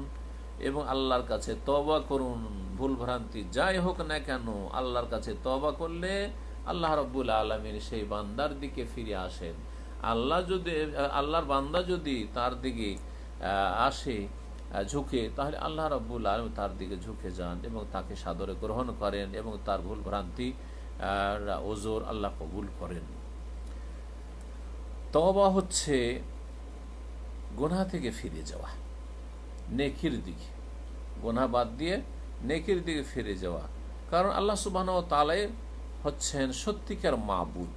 এবং আল্লাহর কাছে তওবা করুন। ভুল ভ্রান্তি যাই হোক না কেন, আল্লাহর কাছে তওবা করলে আল্লাহ রাব্বুল আলামিন সেই বান্দার দিকে ফিরে আসেন। আল্লাহর বান্দা যদি তার দিকে আসে, ঝুঁকে, তাহলে আল্লাহ রাব্বুল আলামিন তার দিকে ঝুঁকে যান এবং তাকে সাদরে গ্রহণ করেন এবং তার ভুল ভ্রান্তি ওজর আল্লাহ কবুল করেন। তওবা হচ্ছে গুনাহ থেকে ফিরে যাওয়া, নেকির দিকে, গুনাহ বাদ দিয়ে নেকির দিকে ফিরে যাওয়া। কারণ আল্লাহ সুবহানাহু ওয়া তাআলা হচ্ছেন সত্যিকার মাবুদ,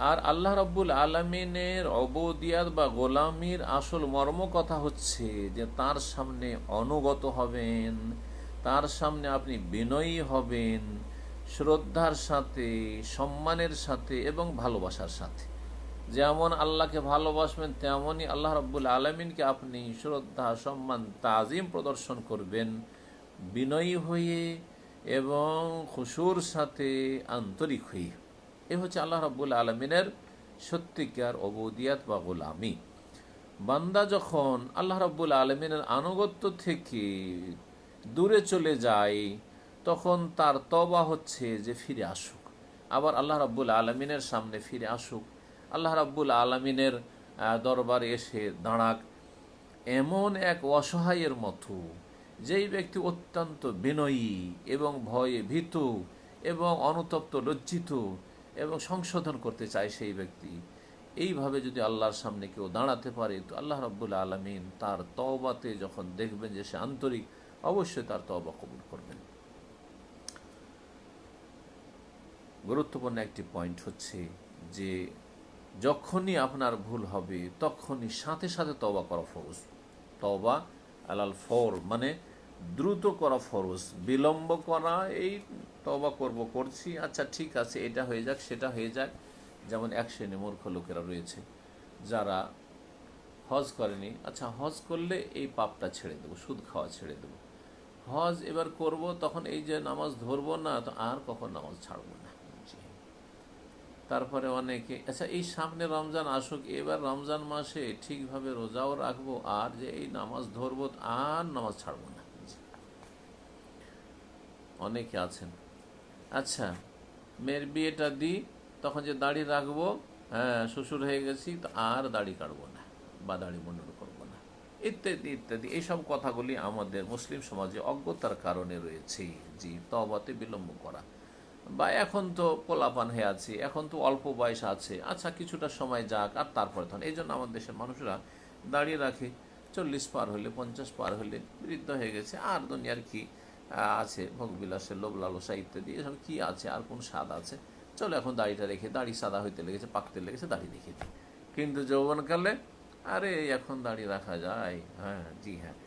আর আল্লাহ রাব্বুল আলামিনের উবুদিয়ত বা গোলামির আসল মর্ম কথা হচ্ছে যে তার সামনে অনুগত হবেন, তার সামনে আপনি বিনয়ী হবেন, শ্রদ্ধার সাথে, সম্মানের সাথে এবং ভালোবাসার সাথে। যেমন আল্লাহকে ভালোবাসবেন তেমনই আল্লাহ রাব্বুল আলামিনকে আপনি শ্রদ্ধা, সম্মান, তাজিম প্রদর্শন করবেন, বিনয়ী হয়ে এবং খুশুর সাথে, আন্তরিক হয়ে। এ হচ্ছে আল্লাহ রাব্বুল আলামিনের সত্যিকার উবুদিয়ত বা গোলামি। বান্দা যখন আল্লাহ রাব্বুল আলামিনের আনুগত্য থেকে দূরে চলে যায় তখন তার তওবা হচ্ছে যে ফিরে আসুক, আবার আল্লাহ রাব্বুল আলামিনের সামনে ফিরে আসুক, আল্লাহ রাব্বুল আলামিনের দরবারে এসে দাঁড়াক এমন এক অসহায়ের মতো, যেই ব্যক্তি অত্যন্ত বিনয়ী এবং ভয়ে ভীত এবং অনুতপ্ত, লজ্জিত এবং সংশোধন করতে চায় সেই ব্যক্তি। এইভাবে যদি আল্লাহর সামনে কেউ দাঁড়াতে পারে তো আল্লাহ রাব্বুল আলামিন তার তওবাতে যখন দেখবেন যে সে আন্তরিক, অবশ্যই তার তওবা কবুল করবেন। গুরুত্বপূর্ণ একটি পয়েন্ট হচ্ছে যে যখনই আপনার ভুল হবে তখনই সাথে সাথে তওবা করা ফরজ। তওবা আলাল ফর মানে দ্রুত করা ফরজ, বিলম্ব করা, এই তওবা করছি, আচ্ছা ঠিক আছে, এটা হয়ে যাক সেটা হয়ে যাক। যেমন এক শ্রেণী মূর্খ লোকেরা রয়েছে যারা হজ করেনি, আচ্ছা হজ করলে এই পাপটা ছেড়ে দেবো, সুদ খাওয়া ছেড়ে দেবো, হজ এবার করব, তখন এই যে নামাজ ধরবো না তো আর কখন নামাজ ছাড়বো না। তারপরে অনেকে, আচ্ছা এই সামনে রমজান আসুক, এবার রমজান মাসে ঠিকভাবে রোজাও রাখবো, আর যে এই নামাজ ধরবো আর নামাজ ছাড়বো না। অনেকে আছেন, আচ্ছা মেয়ের বিয়েটা দিই, তখন যে দাড়ি রাখবো, হ্যাঁ শ্বশুর হয়ে গেছি তো আর দাড়ি কাটবো না বা দাড়ি মুন্ডন করবো না। ইত্যাদি ইত্যাদি। এইসব কথাগুলি আমাদের মুসলিম সমাজে অজ্ঞতার কারণে রয়েছে। জি, তওবাতে বিলম্ব করা, বা এখন তো পোলাপান হয়ে আছে, এখন তো অল্প বয়স আছে, আচ্ছা কিছুটা সময় যাক আর তারপরে তখন। এই জন্য আমাদের দেশের মানুষরা দাঁড়িয়ে রাখে, 40 পার হলে, 50 পার হলে বৃদ্ধ হয়ে গেছে, আর দুনিয়ার কি আছে, ভোগবিলাসের লোভ লালসা ইত্যাদি, এসব কি আছে, আর কোন স্বাদ আছে, চলো এখন দাড়িটা রেখে, দাড়ি সাদা হইতে লেগেছে, পাকতে লেগেছে, দাড়ি রেখে দিই। কিন্তু যৌবনকালে আরে এখন দাড়ি রাখা যায়, হ্যাঁ জি হ্যাঁ,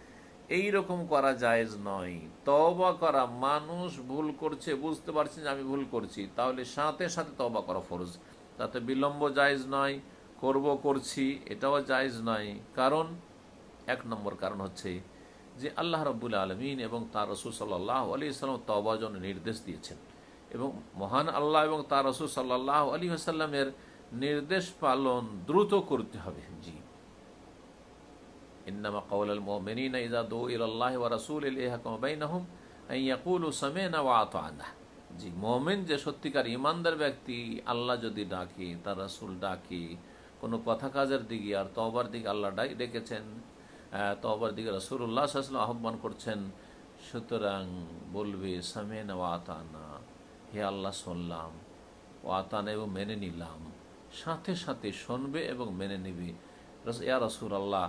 এই রকম করা জায়েজ নয়। তওবা করা, মানুষ ভুল করছে, বুঝতে পারছে যে আমি ভুল করছি, তাহলে সাথে সাথে তওবা করা ফরজ, তাতে বিলম্ব জায়েজ নয়। করছি এটাও জায়েজ নয়। কারণ, এক নম্বর কারণ হচ্ছে যে আল্লাহ রাব্বুল আলামিন এবং তার রাসূল সাল্লাল্লাহু আলাইহি ওয়াসাল্লাম তওবার জন্য নির্দেশ দিয়েছেন, এবং মহান আল্লাহ এবং তার রাসূল সাল্লাল্লাহু আলাইহি ওয়াসাল্লামের নির্দেশ পালন দ্রুত করতে হবে। জি, ইন্নামা কাওলাল মুমিনিনা ইযা দুউ ইলাল্লাহি ওয়া রাসূলিহি লিয়াহকুমা বাইনাহুম আন ইয়াকুলু সামি'না ওয়া আতা'না। জি, মুমিন যে সত্যিকার ঈমানদার ব্যক্তি, আল্লাহ যদি ডাকে, তার রাসূল ডাকে কোনো কথা কাজের দিকে, আর তওবার দিকে আল্লাহ ডেকেছেন, তওবার দিকে রাসূলুল্লাহ সাল্লাল্লাহু আলাইহি ওয়াসাল্লাম আহ্বান করছেন, সুতরাং বলবে সামি'না ওয়া আতা'না, হে আল্লাহ শুনলাম, ও আতা'না এবং মেনে নিলাম। সাথে সাথে শুনবে এবং মেনে নিবে। ইয়া রাসূলুল্লাহ,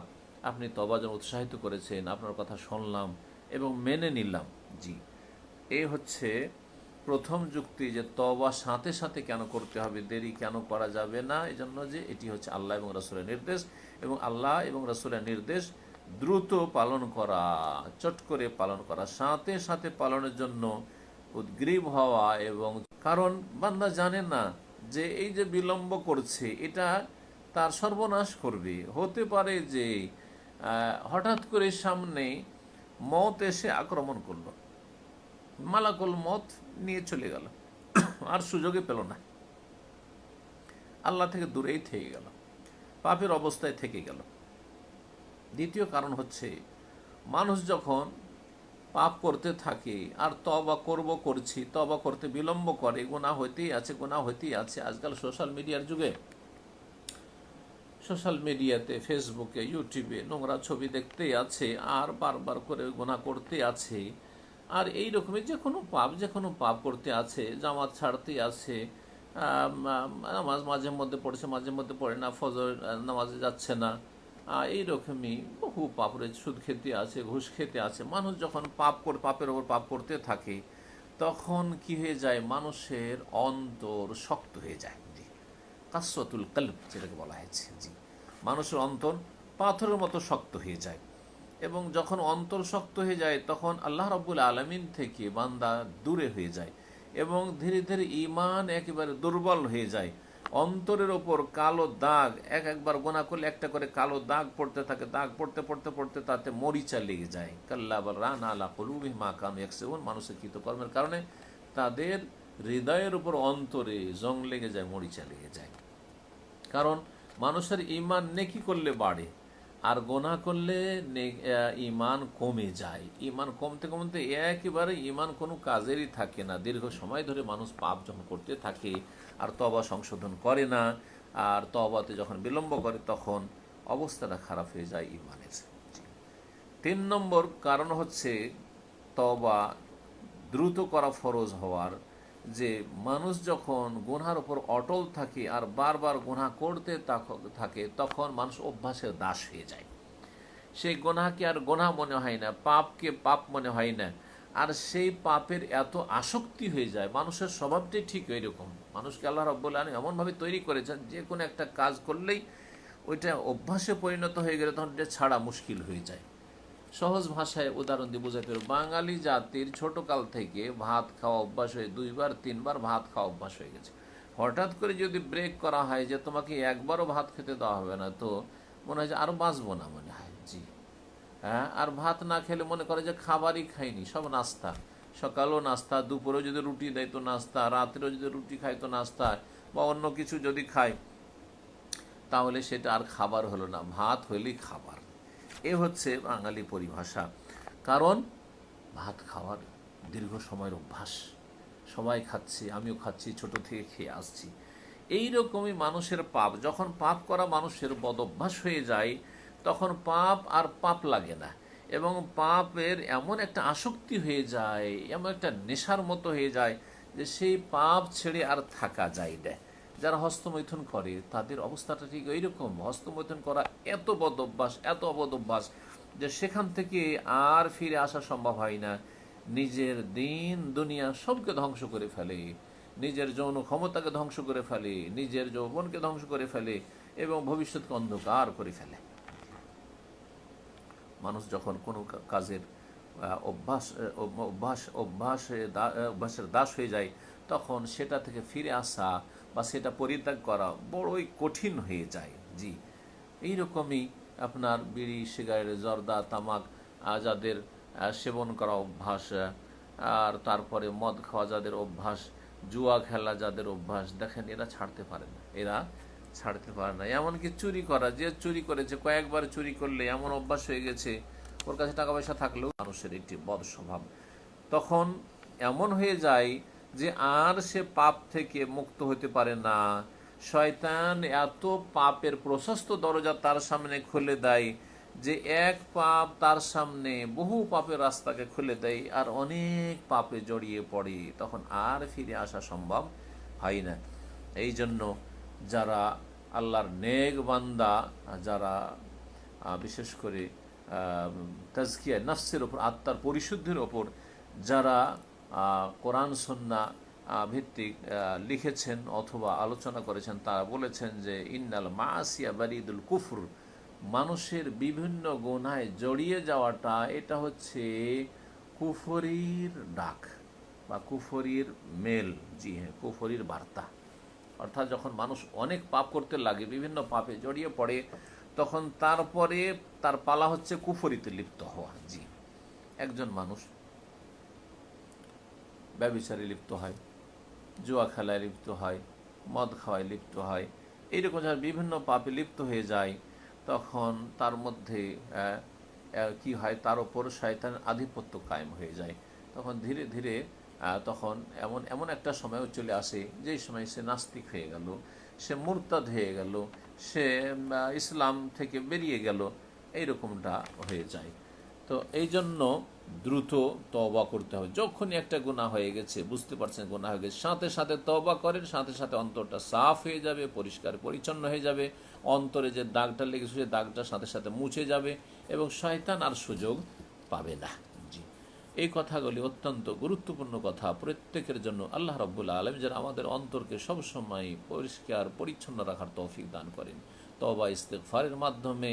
আপনি তওবার জন্য উৎসাহিত করেছেন, আপনার কথা শুনলাম এবং মেনে নিলাম। জি, এই হচ্ছে প্রথম যুক্তি, যে তওবা সাথে সাথে কেন করতে হবে, দেরি কেন করা যাবে না, এই জন্য যে এটি হচ্ছে আল্লাহ এবং রাসূলের নির্দেশ, এবং আল্লাহ এবং রাসূলের নির্দেশ দ্রুত পালন করা, চট করে পালন করা, সাথে সাথে পালনের জন্য উদ্গ্রীব হওয়া। এবং কারণ বান্দা জানে না যে এই যে বিলম্ব করছে এটা তার সর্বনাশ করবে। হতে পারে যে হঠাৎ করে সামনে মত এসে আক্রমণ করলো, মালাকুল মত নিয়ে চলে গেল, আর সুযোগে পেল না, আল্লাহ থেকে দূরেই থেকে গেল, পাপের অবস্থায় থেকে গেল। দ্বিতীয় কারণ হচ্ছে, মানুষ যখন পাপ করতে থাকে আর তওবা করছি, তওবা করতে বিলম্ব করে, গুনাহ হইতেই আছে। আজকাল সোশ্যাল মিডিয়ার যুগে, সোশ্যাল মিডিয়াতে, ফেসবুকে, ইউটিউবে নোংরা ছবি দেখতেই আছে, আর বারবার করে গুনাহ করতে আছে, আর এই রকমের যে কোনো পাপ করতে আছে, জামাত ছাড়তে আছে, নামাজ মাঝে মধ্যে পড়ছে, মাঝে মধ্যে পড়ে না, ফজর নামাজে যাচ্ছে না, এই রকমই বহু পাপ রয়েছে, সুদ খেতে আছে, ঘুষ খেতে আছে। মানুষ যখন পাপের ওপর পাপ করতে থাকে, তখন কি হয়ে যায়, মানুষের অন্তর শক্ত হয়ে যায়। জি, কাসওয়াতুল কলব যেটাকে বলা হয়েছে। জি, মানুষের অন্তর পাথরের মতো শক্ত হয়ে যায়, এবং যখন অন্তর শক্ত হয়ে যায়, তখন আল্লাহ রাব্বুল আলামিন থেকে বান্দা দূরে হয়ে যায়, এবং ধীরে ধীরে ঈমান একেবারে দুর্বল হয়ে যায়। অন্তরের ওপর কালো দাগ, একবার গুনাহ করলে একটা করে কালো দাগ পড়তে থাকে, দাগ পড়তে পড়তে পড়তে তাতে মরিচা লেগে যায়। কাল্লা বাল রানা আলা কুলুবিহিম মা কানু ইয়াকসিবুন। মানুষের কৃতকর্মের কারণে তাদের হৃদয়ের উপর, অন্তরে জং লেগে যায়, মরিচা লেগে যায়। কারণ মানুষের ঈমান নেকি করলে বাড়ে, আর গোনাহ করলে ঈমান কমে যায়। ঈমান কমতে কমতে একেবারে ঈমান কোনো কাজেরই থাকে না। দীর্ঘ সময় ধরে মানুষ পাপ যখন করতে থাকে আর তওবা সংশোধন করে না, আর তওবাতে যখন বিলম্ব করে, তখন অবস্থাটা খারাপ হয়ে যায় ঈমানের। 3 নম্বর কারণ হচ্ছে তওবা দ্রুত করা ফরজ হওয়ার, যে মানুষ যখন গুনহার উপর অটল থাকে আর বারবার গুনাহ করতে থাকে, তখন মানুষ অভ্যাসের দাস হয়ে যায়। সেই গুনাহকে আর গুনাহ মনে হয় না, পাপকে পাপ মনে হয় না, আর সেই পাপের এত আসক্তি হয়ে যায়। মানুষের স্বভাবটাই ঠিক ওই রকম। মানুষকে আল্লাহ রাব্বুল আলামিন এমনভাবে তৈরি করেছেন, যে কোনো একটা কাজ করলেই ওইটা অভ্যাসে পরিণত হয়ে গেলে তখন এটা ছাড়া মুশকিল হয়ে যায়। সহজ ভাষায় উদাহরণ দিয়ে বোঝাতে হবে, বাঙালি জাতির ছোটকাল থেকে ভাত খাওয়া অভ্যাস হয়ে 2বার 3বার ভাত খাওয়া অভ্যাস হয়ে গেছে। হঠাৎ করে যদি ব্রেক করা হয় যে তোমাকে একবারও ভাত খেতে দেওয়া হবে না, তো মনে হয় যে আরও বাঁচবো না, মনে হয়। জি হ্যাঁ, আর ভাত না খেলে মনে করে যে খাবারই খাইনি, সব নাস্তা, সকালও নাস্তা, দুপুরেও যদি রুটি দেয় তো নাস্তা, রাত্রেও যদি রুটি খাই তো নাস্তা, বা অন্য কিছু যদি খাই তাহলে সেটা আর খাবার হলো না, ভাত হইলেই খাবার। এ হচ্ছে বাঙালি পরিভাষা। কারণ ভাত খাওয়ার দীর্ঘ সময়ের অভ্যাস, সবাই খাচ্ছে, আমিও খাচ্ছি, ছোট থেকে খেয়ে আসছি। এই রকমই মানুষের পাপ, যখন পাপ করা মানুষের বদ অভ্যাস হয়ে যায়, তখন পাপ আর পাপ লাগে না, এবং পাপের এমন একটা আসক্তি হয়ে যায়, এমন একটা নেশার মতো হয়ে যায় যে সেই পাপ ছেড়ে আর থাকা যায় না। যারা হস্তমৈথুন করে তাদের অবস্থাটা ঠিক এইরকম। হস্তমৈথুন করা এত বদ অভ্যাস, এত অবদ অভ্যাস যে সেখান থেকে আর ফিরে আসা সম্ভব হয় না। নিজের দিন দুনিয়া সবকে ধ্বংস করে ফেলে, নিজের যৌন ক্ষমতাকে ধ্বংস করে ফেলে, নিজের যৌবনকে ধ্বংস করে ফেলে এবং ভবিষ্যৎকে অন্ধকার করে ফেলে। মানুষ যখন কোনো কাজের অভ্যাসের দাস হয়ে যায়, তখন সেটা থেকে ফিরে আসা বা সেটা পরিত্যাগ করা বড়ই কঠিন হয়ে যায়। জি, এইরকমই আপনার বিড়ি, সিগারেট, জর্দা, তামাক যাদের সেবন করা অভ্যাস, আর তারপরে মদ খাওয়া যাদের অভ্যাস, জুয়া খেলা যাদের অভ্যাস, দেখেন এরা ছাড়তে পারে না, এরা ছাড়তে পারে না। এমনকি চুরি করা, যে চুরি করেছে কয়েকবার চুরি করলে এমন অভ্যাস হয়ে গেছে, ওর কাছে টাকা পয়সা থাকলেও মানুষের একটি বদ স্বভাব তখন এমন হয়ে যায় যে আর সে পাপ থেকে মুক্ত হতে পারে না। শয়তান এত পাপের প্রশস্ত দরজা তার সামনে খুলে দেয় যে এক পাপ তার সামনে বহু পাপের রাস্তাকে খুলে দেয়, আর অনেক পাপে জড়িয়ে পড়ে, তখন আর ফিরে আসা সম্ভব হয় না। এই জন্য যারা আল্লাহর নেক বান্দা, যারা বিশেষ করে তাজকিয়া নফসের ওপর, আত্মার পরিশুদ্ধির ওপর যারা কোরআন সুন্নাহ ভিত্তিক লিখেছেন অথবা আলোচনা করেছেন, তারা বলেছেন যে ইন্নাল মাসিয়া বারিদুল কুফর, মানুষের বিভিন্ন গুনাহে জড়িয়ে যাওয়াটা এটা হচ্ছে কুফরির ডাক বা কুফরির মেল। জি হ্যাঁ, কুফরির বার্তা। অর্থাৎ যখন মানুষ অনেক পাপ করতে লাগে, বিভিন্ন পাপে জড়িয়ে পড়ে, তখন তারপরে তার পালা হচ্ছে কুফরিতে লিপ্ত হওয়া। জি, একজন মানুষ ব্যভিচারে লিপ্ত হয়, জুয়া খেলায় লিপ্ত হয়, মদ খাওয়ায় লিপ্ত হয়, এইরকম যারা বিভিন্ন পাপে লিপ্ত হয়ে যায়, তখন তার মধ্যে কি হয়, তার ওপর শয়তানের আধিপত্য কায়েম হয়ে যায়। তখন ধীরে ধীরে তখন এমন একটা সময়ও চলে আসে যেই সময় সে নাস্তিক হয়ে গেল, সে মুরতাদ হয়ে গেল, সে ইসলাম থেকে বেরিয়ে গেল, এইরকমটা হয়ে যায়। তো এই জন্য দ্রুত তওবা করতে হবে। যখনই একটা গুনাহ হয়ে গেছে, বুঝতে পারছেন গুনাহ হয়ে গেছে, সাথে সাথে তওবা করেন, সাথে সাথে অন্তরটা সাফ হয়ে যাবে, পরিষ্কার পরিচ্ছন্ন হয়ে যাবে, অন্তরে যে দাগটা লেগেছে সেই দাগটা সাথে সাথে মুছে যাবে এবং শয়তান আর সুযোগ পাবে না। জি, এই কথাগুলি অত্যন্ত গুরুত্বপূর্ণ কথা প্রত্যেকের জন্য। আল্লাহ রাব্বুল আলামিন যেন আমাদের অন্তরকে সবসময় পরিষ্কার পরিচ্ছন্ন রাখার তৌফিক দান করেন। তওবা ইস্তেগফারের মাধ্যমে,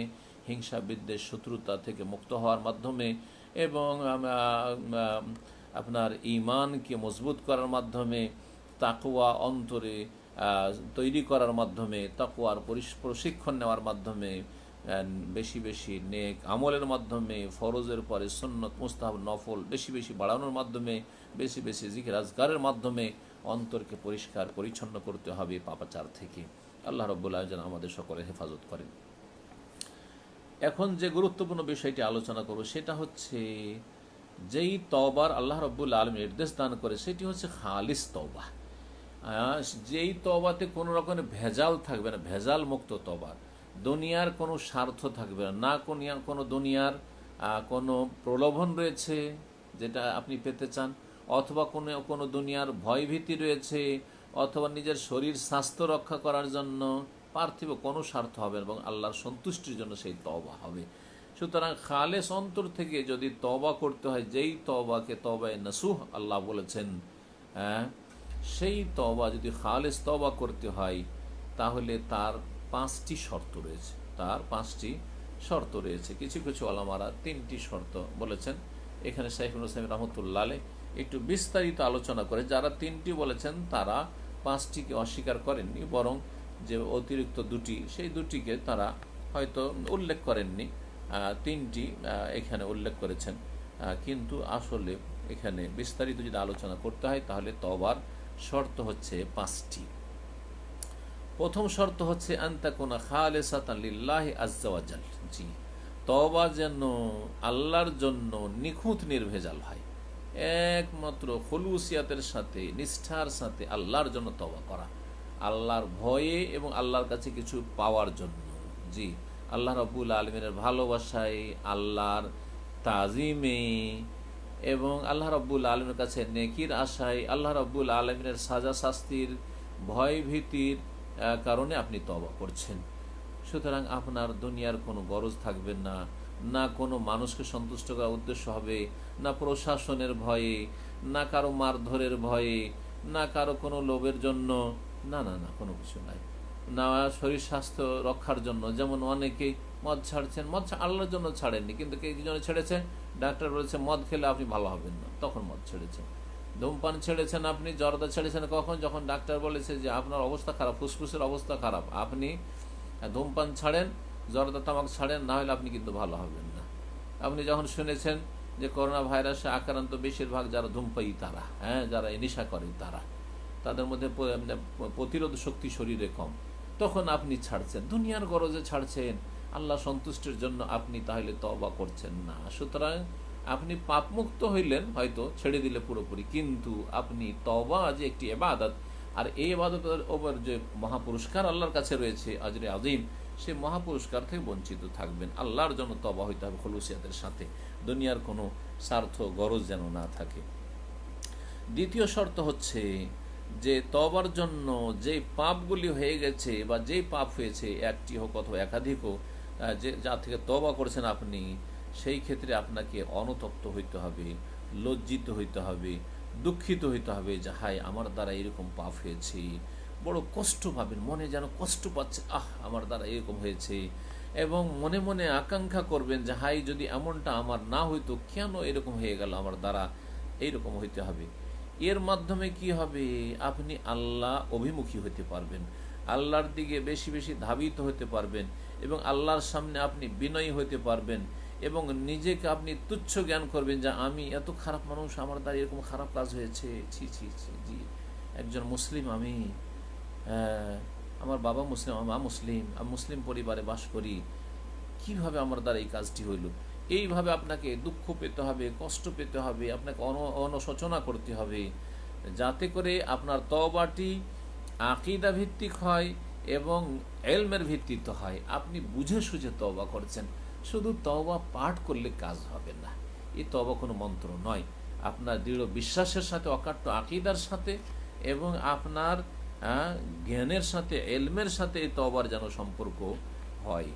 হিংসা, বিদ্বেষ, শত্রুতা থেকে মুক্ত হওয়ার মাধ্যমে এবং আপনার ঈমানকে মজবুত করার মাধ্যমে, তাকওয়া অন্তরে তৈরি করার মাধ্যমে, তাকওয়ার প্রশিক্ষণ নেওয়ার মাধ্যমে, বেশি বেশি নেক আমলের মাধ্যমে, ফরজের পরে সুন্নত, মুস্তাহাব, নফল বেশি বেশি বাড়ানোর মাধ্যমে, বেশি বেশি জিকির আজকারের মাধ্যমে অন্তরকে পরিষ্কার পরিচ্ছন্ন করতে হবে পাপাচার থেকে। আল্লাহ রাব্বুল আলামিন যেন আমাদের সকলের হেফাজত করেন। এখন যে গুরুত্বপূর্ণ বিষয়টি আলোচনা করব সেটা হচ্ছে যেই তওবার আল্লাহ রাব্বুল আলামিন নির্দেশ দান করে সেটি হচ্ছে খালিস তওবা। যেই তওবাতে কোনো রকমের ভেজাল থাকবে না, ভেজাল মুক্ত তওবা। দুনিয়ার কোনো স্বার্থ থাকবে না, কোনো দুনিয়ার কোনো প্রলোভন রয়েছে যেটা আপনি পেতে চান, অথবা কোনো দুনিয়ার ভয়ভীতি রয়েছে, অথবা নিজের শরীর স্বাস্থ্য রক্ষা করার জন্য পার্থিব কোনো স্বার্থ হবে এবং আল্লাহর সন্তুষ্টির জন্য সেই তওবা হবে। সুতরাং খালেস অন্তর থেকে যদি তওবা করতে হয়, যেই তওবাকে তওবায়ে নাসুহ আল্লাহ বলেছেন, সেই তওবা যদি খালেস তওবা করতে হয় তাহলে তার 5টি শর্ত রয়েছে। তার 5টি শর্ত রয়েছে। কিছু কিছু ওলামারা 3টি শর্ত বলেছেন। এখানে শাইখুল ইসলাম রাহমাতুল্লাহ আলাইহি একটু বিস্তারিত আলোচনা করে, যারা 3টি বলেছেন তারা 5টিকে অস্বীকার করেননি, বরং যে অতিরিক্ত 2টি, সেই 2টিকে তারা হয়তো উল্লেখ করেননি, 3টি এখানে উল্লেখ করেছেন। কিন্তু আসলে এখানে বিস্তারিত যদি আলোচনা করতে হয় তাহলে তওবার শর্ত হচ্ছে 5টি। প্রথম শর্ত হচ্ছে আনতাকুনা খালিসাতান লিল্লাহি আযজা ওয়া জাল। জি, তওবা যেন আল্লাহর জন্য নিখুঁত নির্ভেজাল হয়, একমাত্র খুলুসিয়াতের সাথে, নিষ্ঠার সাথে আল্লাহর জন্য তওবা করা, আল্লাহর ভয়ে এবং আল্লাহর কাছে কিছু পাওয়ার জন্য। জি, আল্লাহ রাব্বুল আলামিনের ভালোবাসায়, আল্লাহর তাজিমে এবং আল্লাহ রাব্বুল আলামিনের কাছে নেকির আশায়, আল্লাহ রাব্বুল আলামিনের সাজা শাস্তির ভয় ভীতির কারণে আপনি তওবা করছেন। সুতরাং আপনার দুনিয়ার কোনো গরজ থাকবে না, না কোনো মানুষকে সন্তুষ্ট করার উদ্দেশ্য হবে, না প্রশাসনের ভয়ে, না কারো মারধরের ভয়ে, না কারো কোনো লোভের জন্য, না না না, কোনো কিছু নাই। না শরীর স্বাস্থ্য রক্ষার জন্য, যেমন অনেকেই মদ ছাড়ছেন, মদ আল্লাহর জন্য ছাড়েননি, কিন্তু কে জন্য ছেড়েছেন? ডাক্তার বলেছে মদ খেলে আপনি ভালো হবেন না, তখন মদ ছেড়েছেন। ধূমপান ছেড়েছেন আপনি, জর্দা ছেড়েছেন কখন? যখন ডাক্তার বলেছে যে আপনার অবস্থা খারাপ, ফুসফুসের অবস্থা খারাপ, আপনি ধূমপান ছাড়েন, জর্দা তামাক ছাড়েন, না হলে আপনি কিন্তু ভালো হবেন না। আপনি যখন শুনেছেন যে করোনা ভাইরাসে আক্রান্ত বেশিরভাগ যারা ধূমপায়ী তারা, যারা নেশা করে তারা, তাদের মধ্যে প্রতিরোধ শক্তি শরীরে কম, তখন আপনি ছাড়ছেন, দুনিয়ার গরজে ছাড়ছেন, আল্লাহ সন্তুষ্টির জন্য আপনি তাহলে তওবা করছেন না। সুতরাং আপনি পাপমুক্ত হইলেন হয়তো ছেড়ে দিলে পুরোপুরি, কিন্তু আপনি তওবা যে একটি ইবাদত, আর এই ইবাদতের ওপর যে মহাপুরস্কার আল্লাহর কাছে রয়েছে আজরে আজিম, সে মহাপুরস্কার থেকে বঞ্চিত থাকবেন। আল্লাহর জন্য তওবা হইতে হবে খুলুসিয়াতের সাথে, দুনিয়ার কোনো স্বার্থ গরজ যেন না থাকে। দ্বিতীয় শর্ত হচ্ছে যে তওবার জন্য যে পাপগুলি হয়ে গেছে বা যেই পাপ হয়েছে, একটি হোক অথবা একাধিক হোক, যে যা থেকে তওবা করেছেন আপনি, সেই ক্ষেত্রে আপনাকে অনুতপ্ত হইতে হবে, লজ্জিত হইতে হবে, দুঃখিত হইতে হবে যে হায় আমার দ্বারা এরকম পাপ হয়েছে, বড় কষ্ট পাবেন, মনে যেন কষ্ট পাচ্ছে, আমার দ্বারা এরকম হয়েছে, এবং মনে মনে আকাঙ্ক্ষা করবেন যে হাই যদি এমনটা আমার না হইতো, কেন এরকম হয়ে গেল আমার দ্বারা, এইরকম হইতে হবে। এর মাধ্যমে কি হবে? আপনি আল্লাহ অভিমুখী হতে পারবেন, আল্লাহর দিকে বেশি বেশি ধাবিত হতে পারবেন, এবং আল্লাহর সামনে আপনি বিনয়ী হতে পারবেন, এবং নিজেকে আপনি তুচ্ছ জ্ঞান করবেন যে আমি এত খারাপ মানুষ, আমার দ্বারা এরকম খারাপ কাজ হয়েছে, ছি ছি ছি, জি একজন মুসলিম আমি, আমার বাবা মুসলিম, আমার মা মুসলিম, আমি মুসলিম পরিবারে বাস করি, কিভাবে আমার দ্বারা এই কাজটি হইল। এইভাবে আপনাকে দুঃখ পেতে হবে, কষ্ট পেতে হবে, আপনাকে অনুশোচনা করতে হবে, যাতে করে আপনার তওবাটি আকীদা ভিত্তিক হয় এবং ইলমের ভিত্তিতে হয়। আপনি বুঝে সুঝে তওবা করছেন, শুধু তওবা পাঠ করলে কাজ হবে না। এই তওবা কোনো মন্ত্র নয়, আপনার দৃঢ় বিশ্বাসের সাথে, অকাট্য আকীদার সাথে এবং আপনার জ্ঞানের সাথে, ইলমের সাথে এই তওবার যেন সম্পর্ক হয়।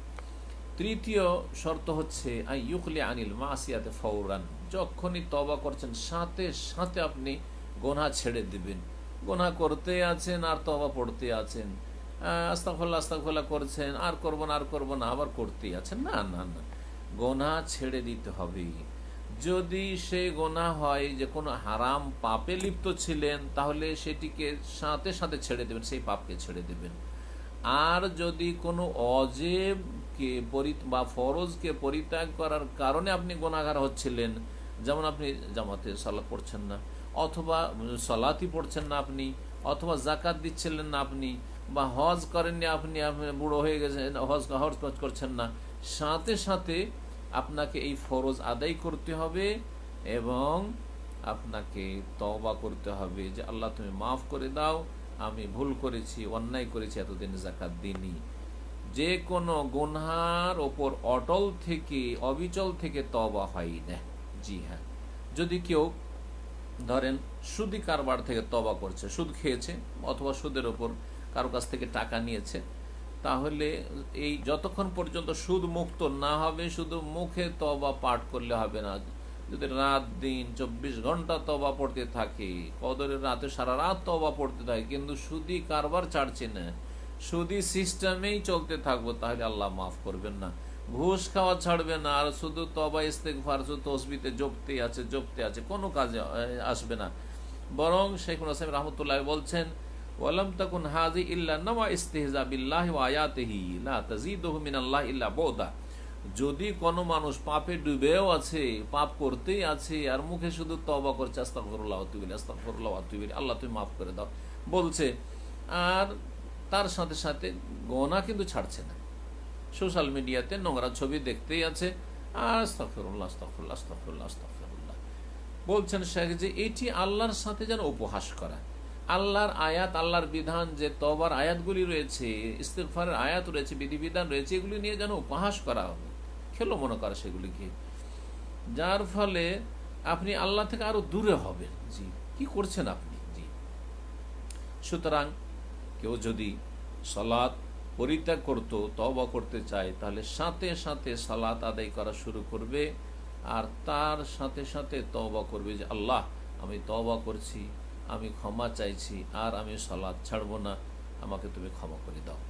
তৃতীয় শর্ত হচ্ছে আইয়ুকলি আনিল মাসিয়াতে ফৌরান, যখনই তওবা করছেন সাথে সাথে আপনি গুনাহ ছেড়ে দিবেন। গুনাহ করতে আছেন আর তওবা পড়তে আছেন, আস্তাগফিরুল্লাহ আস্তাগফিরুল্লাহ করছেন, আর করব না আর করব না, আবার করতেই আছেন, না না না, গুনাহ ছেড়ে দিতে হবে। যদি সে গুনাহ হয় যে কোনো হারাম পাপে লিপ্ত ছিলেন, তাহলে সেটিকে সাথে সাথে ছেড়ে দেবেন, সেই পাপকে ছেড়ে দেবেন। আর যদি কোনো অজেবকে বা ফরজকে পরিত্যাগ করার কারণে আপনি গুনাহগার হচ্ছিলেন, যেমন আপনি জামাতে সালাত পড়ছেন না, অথবা সালাতই পড়ছেন না আপনি, অথবা জাকাত দিচ্ছিলেন না আপনি, বা হজ করেননি আপনি, বুড়ো হয়ে গেছেন, হজ করছেন না, সাথে সাথে আপনাকে এই ফরজ আদায় করতে হবে এবং আপনাকে তওবা করতে হবে যে আল্লাহ তুমি মাফ করে দাও, আমি ভুল করেছি, অন্যায় করেছি, এতদিন যাকাত দিইনি। যে কোনো গুনহার ওপর অটল থেকে, অবিচল থেকে তওবা হয় না। জি হ্যাঁ, যদি কেউ ধরেন সুদি কারবার থেকে তওবা করছে, সুদ খেয়েছে অথবা সুদের ওপর কারো কাছ থেকে টাকা নিয়েছে, তাহলে এই যতক্ষণ পর্যন্ত সুদ মুক্ত না হবে, শুধু মুখে তওবা পাঠ করলে হবে না। যদি রাত দিন 24 ঘন্টা তওবা পড়তে থাকে, কদরের রাতে সারা রাত তওবা পড়তে থাকে, কিন্তু সুদি কারবার ছাড়ছে না, সুদি সিস্টেমেই চলতে থাকবো, তাহলে আল্লাহ মাফ করবেন না। ঘুষ খাওয়া ছাড়বে না, আর শুধু তওবা ইস্তেগফার, শুধু তসবিতে জপতে আছে, কোনো কাজে আসবে না। বরং শেখ মুহাম্মদ রাহমাতুল্লাহ বলছেন, ওয়ালাম তাকুন হাযি ইল্লা নাওয়া ইস্তিহজা বিল্লাহি ওয়া আয়াতিহি লা তাজিদুহু মিনাল্লাহি ইল্লা বুদা। যদি কোনো মানুষ পাপে ডুবেও আছে, পাপ করতেই আছে, আর মুখে শুধু তওবা করছে, আস্তাগফিরুল্লাহ ওয়া আতুবু ইলাইহি, আস্তাগফিরুল্লাহ ওয়া আতুবু ইলাইহি, আল্লাহ তুমি মাফ করে দাও বলছে, আর তার সাথে সাথে গুনাহ কিন্তু ছাড়ছে না, সোশ্যাল মিডিয়াতে নোংরা ছবি দেখতেই আছে, আর আস্তাগফিরুল্লাহ আস্তাগফিরুল্লাহ আস্তাগফিরুল্লাহ আস্তাগফিরুল্লাহ বলছেন শেখ, যে এটি আল্লাহর সাথে যেন উপহাস করা। আল্লাহর আয়াত, আল্লাহর বিধান, যে তওবার আয়াতগুলি রয়েছে, ইস্তিগফারের আয়াত রয়েছে, বিধিবিধান রয়েছে, এগুলি নিয়ে যেন উপহাস করা হবে, খেলো মনে করে সেগুলিকে, যার ফলে আপনি আল্লাহ থেকে আরো দূরে হবেন। জি, কি করছেন আপনি? জি, সুতরাং কেউ যদি সালাত পরিত্যাগ করত, তওবা করতে চায়, তাহলে সাথে সাথে সালাত আদায় করা শুরু করবে, আর তার সাথে সাথে তওবা করবে যে আল্লাহ, আমি তওবা করছি, আমি ক্ষমা চাইছি, আর আমি সালাত ছাড়বো না, আমাকে তুমি ক্ষমা করে দাও।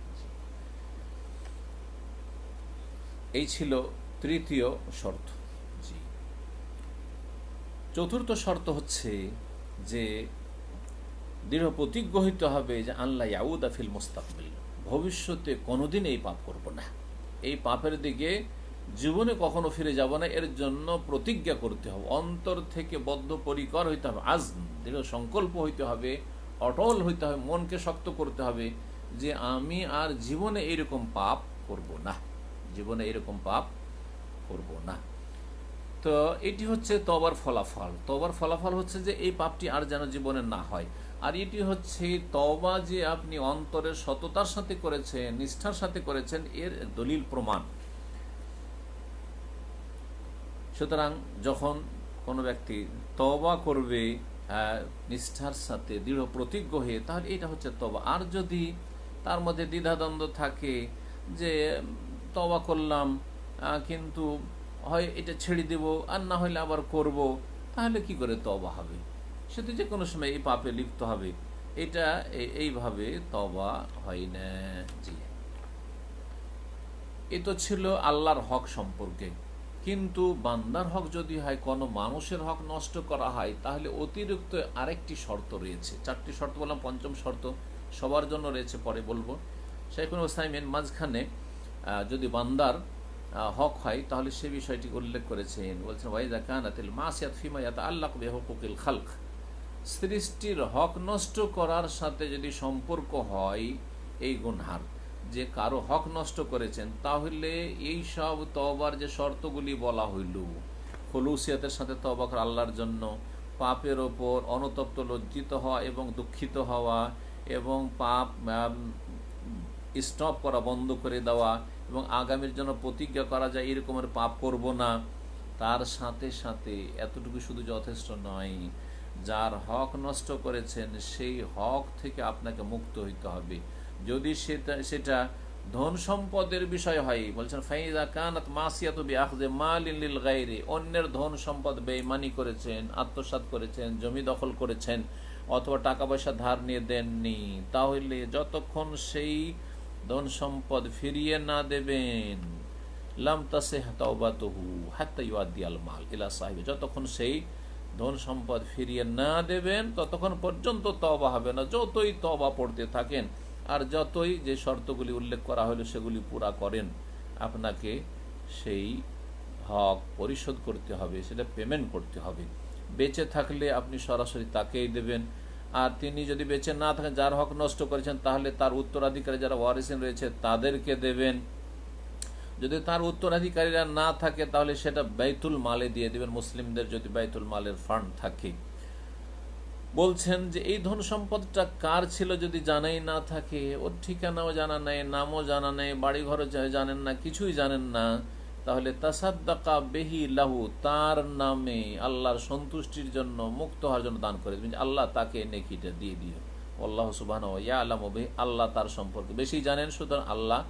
এই ছিল তৃতীয় শর্ত। জি, চতুর্থ শর্ত হচ্ছে যে দৃঢ় প্রতিজ্ঞ হইতে হবে যে আল্লাহ ইয়াউদা ফিল মুস্তাকবিল, ভবিষ্যতে কোনোদিন এই পাপ করব না, এই পাপের দিকে জীবনে কখনো ফিরে যাব না, এর জন্য প্রতিজ্ঞা করতে হবে, অন্তর থেকে বদ্ধপরিকর হইতে হবে, আজম, দৃঢ় সংকল্প হইতে হবে, অটল হইতে হবে, মনকে শক্ত করতে হবে যে আমি আর জীবনে এইরকম পাপ করব না, জীবনে এরকম পাপ করব না। তো এটি হচ্ছে তওবার ফলাফল। তওবার ফলাফল হচ্ছে যে এই পাপটি আর যেন জীবনে না হয়। আর এটি হচ্ছে তওবা যে আপনি অন্তরের সততার সাথে করেছেন, নিষ্ঠার সাথে করেছেন, এর দলিল প্রমাণ। সুতরাং যখন কোনো ব্যক্তি তওবা করবে নিষ্ঠার সাথে, দৃঢ় প্রতিজ্ঞ হয়ে, তাহলে এটা হচ্ছে তওবা। আর যদি তার মধ্যে দ্বিধাদ্বন্দ্ব থাকে যে তওবা করলাম কিন্তু হয় এটা ছেড়ে দেব, আর না হলে আবার করব, তাহলে কি করে তওবা হবে? সে তো যে কোনো সময় এই পাপে লিপ্ত হবে। এটা এইভাবে তওবা হয় না। জি, এ তো ছিল আল্লাহর হক সম্পর্কে। কিন্তু বান্দার হক যদি হয়, কোনো মানুষের হক নষ্ট করা হয়, তাহলে অতিরিক্ত আরেকটি শর্ত রয়েছে। চারটি শর্ত বললাম, পঞ্চম শর্ত সবার জন্য রয়েছে, পরে বলবো। শাইখুল ইসলাম মাঝখানে যদি বান্দার হক হয়, তাহলে সে বিষয়টি উল্লেখ করেছেন, বলছেন ওয়াইযা কানাতিল মাসিয়াত ফিমা ইয়াতাআল্লাকু বিহুকুকিল খালক, সৃষ্টির হক নষ্ট করার সাথে যদি সম্পর্ক হয় এই গুনহার, যে কারো হক নষ্ট করেছেন, তাহলে এই সব তওবার যে শর্তগুলি বলা হইল, খুলুসিয়াতের সাথে তওবা করা আল্লাহর জন্য, পাপের ওপর অনুতপ্ত লজ্জিত হওয়া এবং দুঃখিত হওয়া, এবং পাপ স্টপ করা, বন্ধ করে দেওয়া, এবং আগামীর জন্য প্রতিজ্ঞা করা যায় এরকমের পাপ করব না, তার সাথে সাথে এতটুকু শুধু যথেষ্ট নয়, যার হক নষ্ট করেছেন সেই হক থেকে আপনাকে মুক্ত হইতে হবে। যদি সেটা ধন সম্পদের বিষয় হয়, বলছেন ফাইজা কানাত মাসিয়াতু বিআখযি মালিন লিল গায়রি, অন্যের ধন সম্পদ বেঈমানি করেছেন, আত্মসাৎ করেছেন, জমি দখল করেছেন, অথবা টাকা পয়সা ধার নিয়ে দেননি, তাহলে যতক্ষণ সেই ধন সম্পদ ফিরিয়ে না দেবেন, লাম তাসিহ তাওবাতুহু হাত্তা ইউআদ্দিয়াল মাল ইলা সাহিবি, যতক্ষণ সেই ধন সম্পদ ফিরিয়ে না দেবেন ততক্ষণ পর্যন্ত তওবা হবে না, যতই তওবা পড়তে থাকেন আর যতই যে শর্তগুলি উল্লেখ করা হলো সেগুলি পুরা করেন, আপনাকে সেই হক পরিশোধ করতে হবে, সেটা পেমেন্ট করতে হবে। বেঁচে থাকলে আপনি সরাসরি তাকেই দেবেন, আর তিনি যদি বেঁচে না থাকেন, যার হক নষ্ট করেছেন, তাহলে তার উত্তরাধিকারী যারা ওয়ারিসিন রয়েছে তাদেরকে দেবেন। যদি তার উত্তরাধিকারীরা না থাকে, তাহলে সেটা বাইতুল মালে দিয়ে দেবেন, মুসলিমদের যদি বাইতুল মালের ফান্ড থাকে। বলছেন যে এই ধন সম্পদটা কার ছিল যদি জানাই না থাকে, ওর ঠিকানাও জানা নেই, নামও জানা নেই, বাড়ি ঘরও জানেন না, কিছুই জানেন না, তাহলে তাসাদ্দাকা বিহি লাহু, তার নামে আল্লাহর সন্তুষ্টির জন্য, মুক্ত হওয়ার জন্য দান করে দেবেন। আল্লাহ তাকে নেকিটা দিয়ে দিও। আল্লাহ সুবহানাহু ওয়া ইয়ালামু বিহি, আল্লাহ তার সম্পর্কে বেশি জানেন, সুতরাং আল্লাহ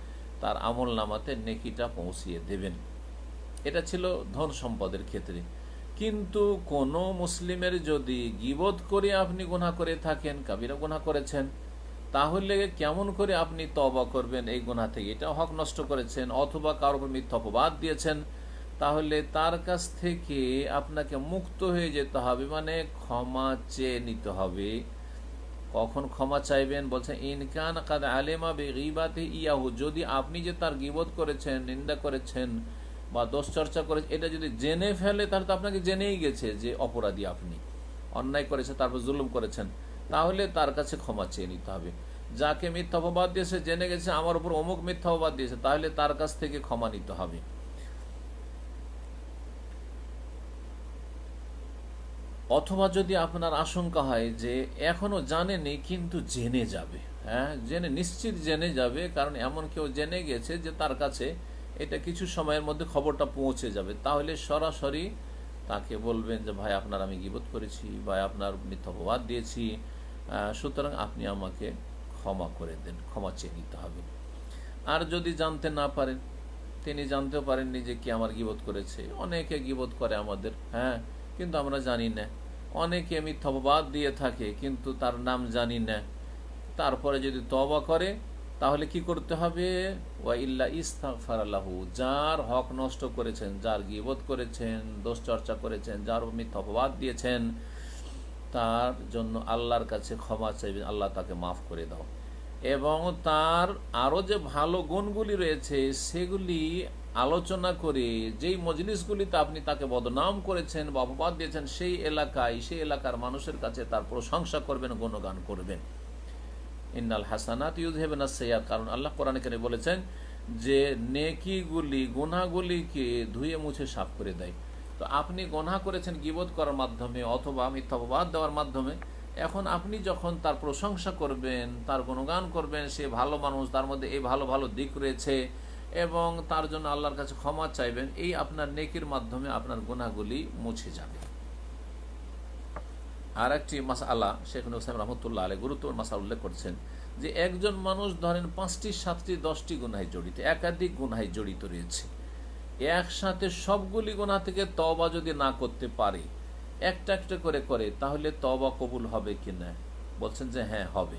তার আমল নামাতে নেকিটা পৌঁছিয়ে দেবেন। এটা ছিল ধন সম্পদের ক্ষেত্রে। কিন্তু কোন মুসলিমের যদি গীবত করে আপনি গুনাহ করে থাকেন, কাবিরা গুনাহ করেছেন, তাহলে কেমন করে আপনি তওবা করবেন এই গুনাহ থেকে? এটা হক নষ্ট করেছেন, অথবা কারোর উপর মিথ্যা অপবাদ দিয়েছেন, তাহলে তার কাছ থেকে আপনাকে মুক্ত হয়ে যেতে হবে, মানে ক্ষমা চেয়ে নিতে হবে। কখন ক্ষমা চাইবেন? বলছেন ইনকান কাদ আলেমা বিগীবাতি ইয়াহু, যদি আপনি যে তার গীবত করেছেন, নিন্দা করেছেন বা দোষ চর্চা করেছেন, এটা যদি জেনে ফেলে, তাহলে তো আপনাকে জেনেই গেছে যে অপরাধী, আপনি অন্যায় করেছেন, তারপর জুলুম করেছেন, তাহলে তার কাছে ক্ষমা চেয়ে নিতে হবে। যাকে মিথ্যা অপবাদ দিয়েছে, জেনে গেছে আমার উপর অমুক মিথ্যা অপবাদ দিয়েছে, তাহলে তার কাছ থেকে ক্ষমা নিতে হবে। অথবা যদি আপনার আশঙ্কা হয় যে এখনো জানেনি কিন্তু জেনে যাবে, হ্যাঁ জেনে নিশ্চিত জেনে যাবে, কারণ এমন কেউ জেনে গেছে যে তার কাছে এটা কিছু সময়ের মধ্যে খবরটা পৌঁছে যাবে, তাহলে সরাসরি তাকে বলবেন যে ভাই আপনার আমি গীবত করেছি বা আপনার মিথ্যা অপবাদ দিয়েছি, সুতরাং আপনি আমাকে ক্ষমা করে দেন, ক্ষমা চেয়ে নিতে হবে। আর যদি জানতে না পারেন, তিনি জানতেও পারেননি যে কি আমার গীবত করেছে, অনেকে গীবত করে আমাদের, হ্যাঁ কিন্তু আমরা জানি না, অনেকে মিথ্যা অপবাদ দিয়ে থাকে কিন্তু তার নাম জানি না, তারপরে যদি তওবা করে তাহলে কি করতে হবে, ওয়া ইল্লা ইস্তাগফার লাহু, যার হক নষ্ট করেছেন, যার গীবত করেছেন, দোষ চর্চা করেছেন, যার মিথ্যা অপবাদ দিয়েছেন, তার জন্য আল্লাহর কাছে ক্ষমা চাইবেন, আল্লাহ তাকে মাফ করে দাও, এবং তার আরও যে ভালো গুণগুলি রয়েছে সেগুলি আলোচনা করে যেই মজলিসগুলিতে আপনি তাকে বদনাম করেছেন বা অপবাদ দিয়েছেন সেই এলাকায়, সেই এলাকার মানুষের কাছে তার প্রশংসা করবেন, গুণগান করবেন। ইন্নাল হাসানাত ইউযহিবুন আস-সাইয়্যাত, কারণ আল্লাহ কোরআনে কারীমে বলেছেন যে নেকিগুলি গুনাহগুলিকে ধুয়ে মুছে সাফ করে দেয়। তো আপনি গুনাহ করেছেন গীবত করার মাধ্যমে অথবা মিথ্যা অপবাদ দেওয়ার মাধ্যমে, এখন আপনি যখন তার প্রশংসা করবেন, তার গুণগান করবেন, সে ভালো মানুষ, তার মধ্যে এই ভালো ভালো দিক রয়েছে, এবং তার জন্য আল্লাহর কাছে ক্ষমা চাইবেন, এই আপনার নেকির মাধ্যমে আপনার গুনাহগুলি মুছে যাবে। আর একটি মাসআলা শেখ হুসাইন রহমতুল্লাহ আলাইহি গুরুত্বপূর্ণ মাসআলা উল্লেখ করছেন যে একজন মানুষ ধরেন 5টি 7টি 10টি গুনাহে জড়িত, একাধিক গুনাহে জড়িত রয়েছে, একসাথে সবগুলি গুনাহ থেকে তওবা যদি না করতে পারে, একটা একটা করে করে, তাহলে তওবা কবুল হবে কিনা? বলছেন যে হ্যাঁ হবে।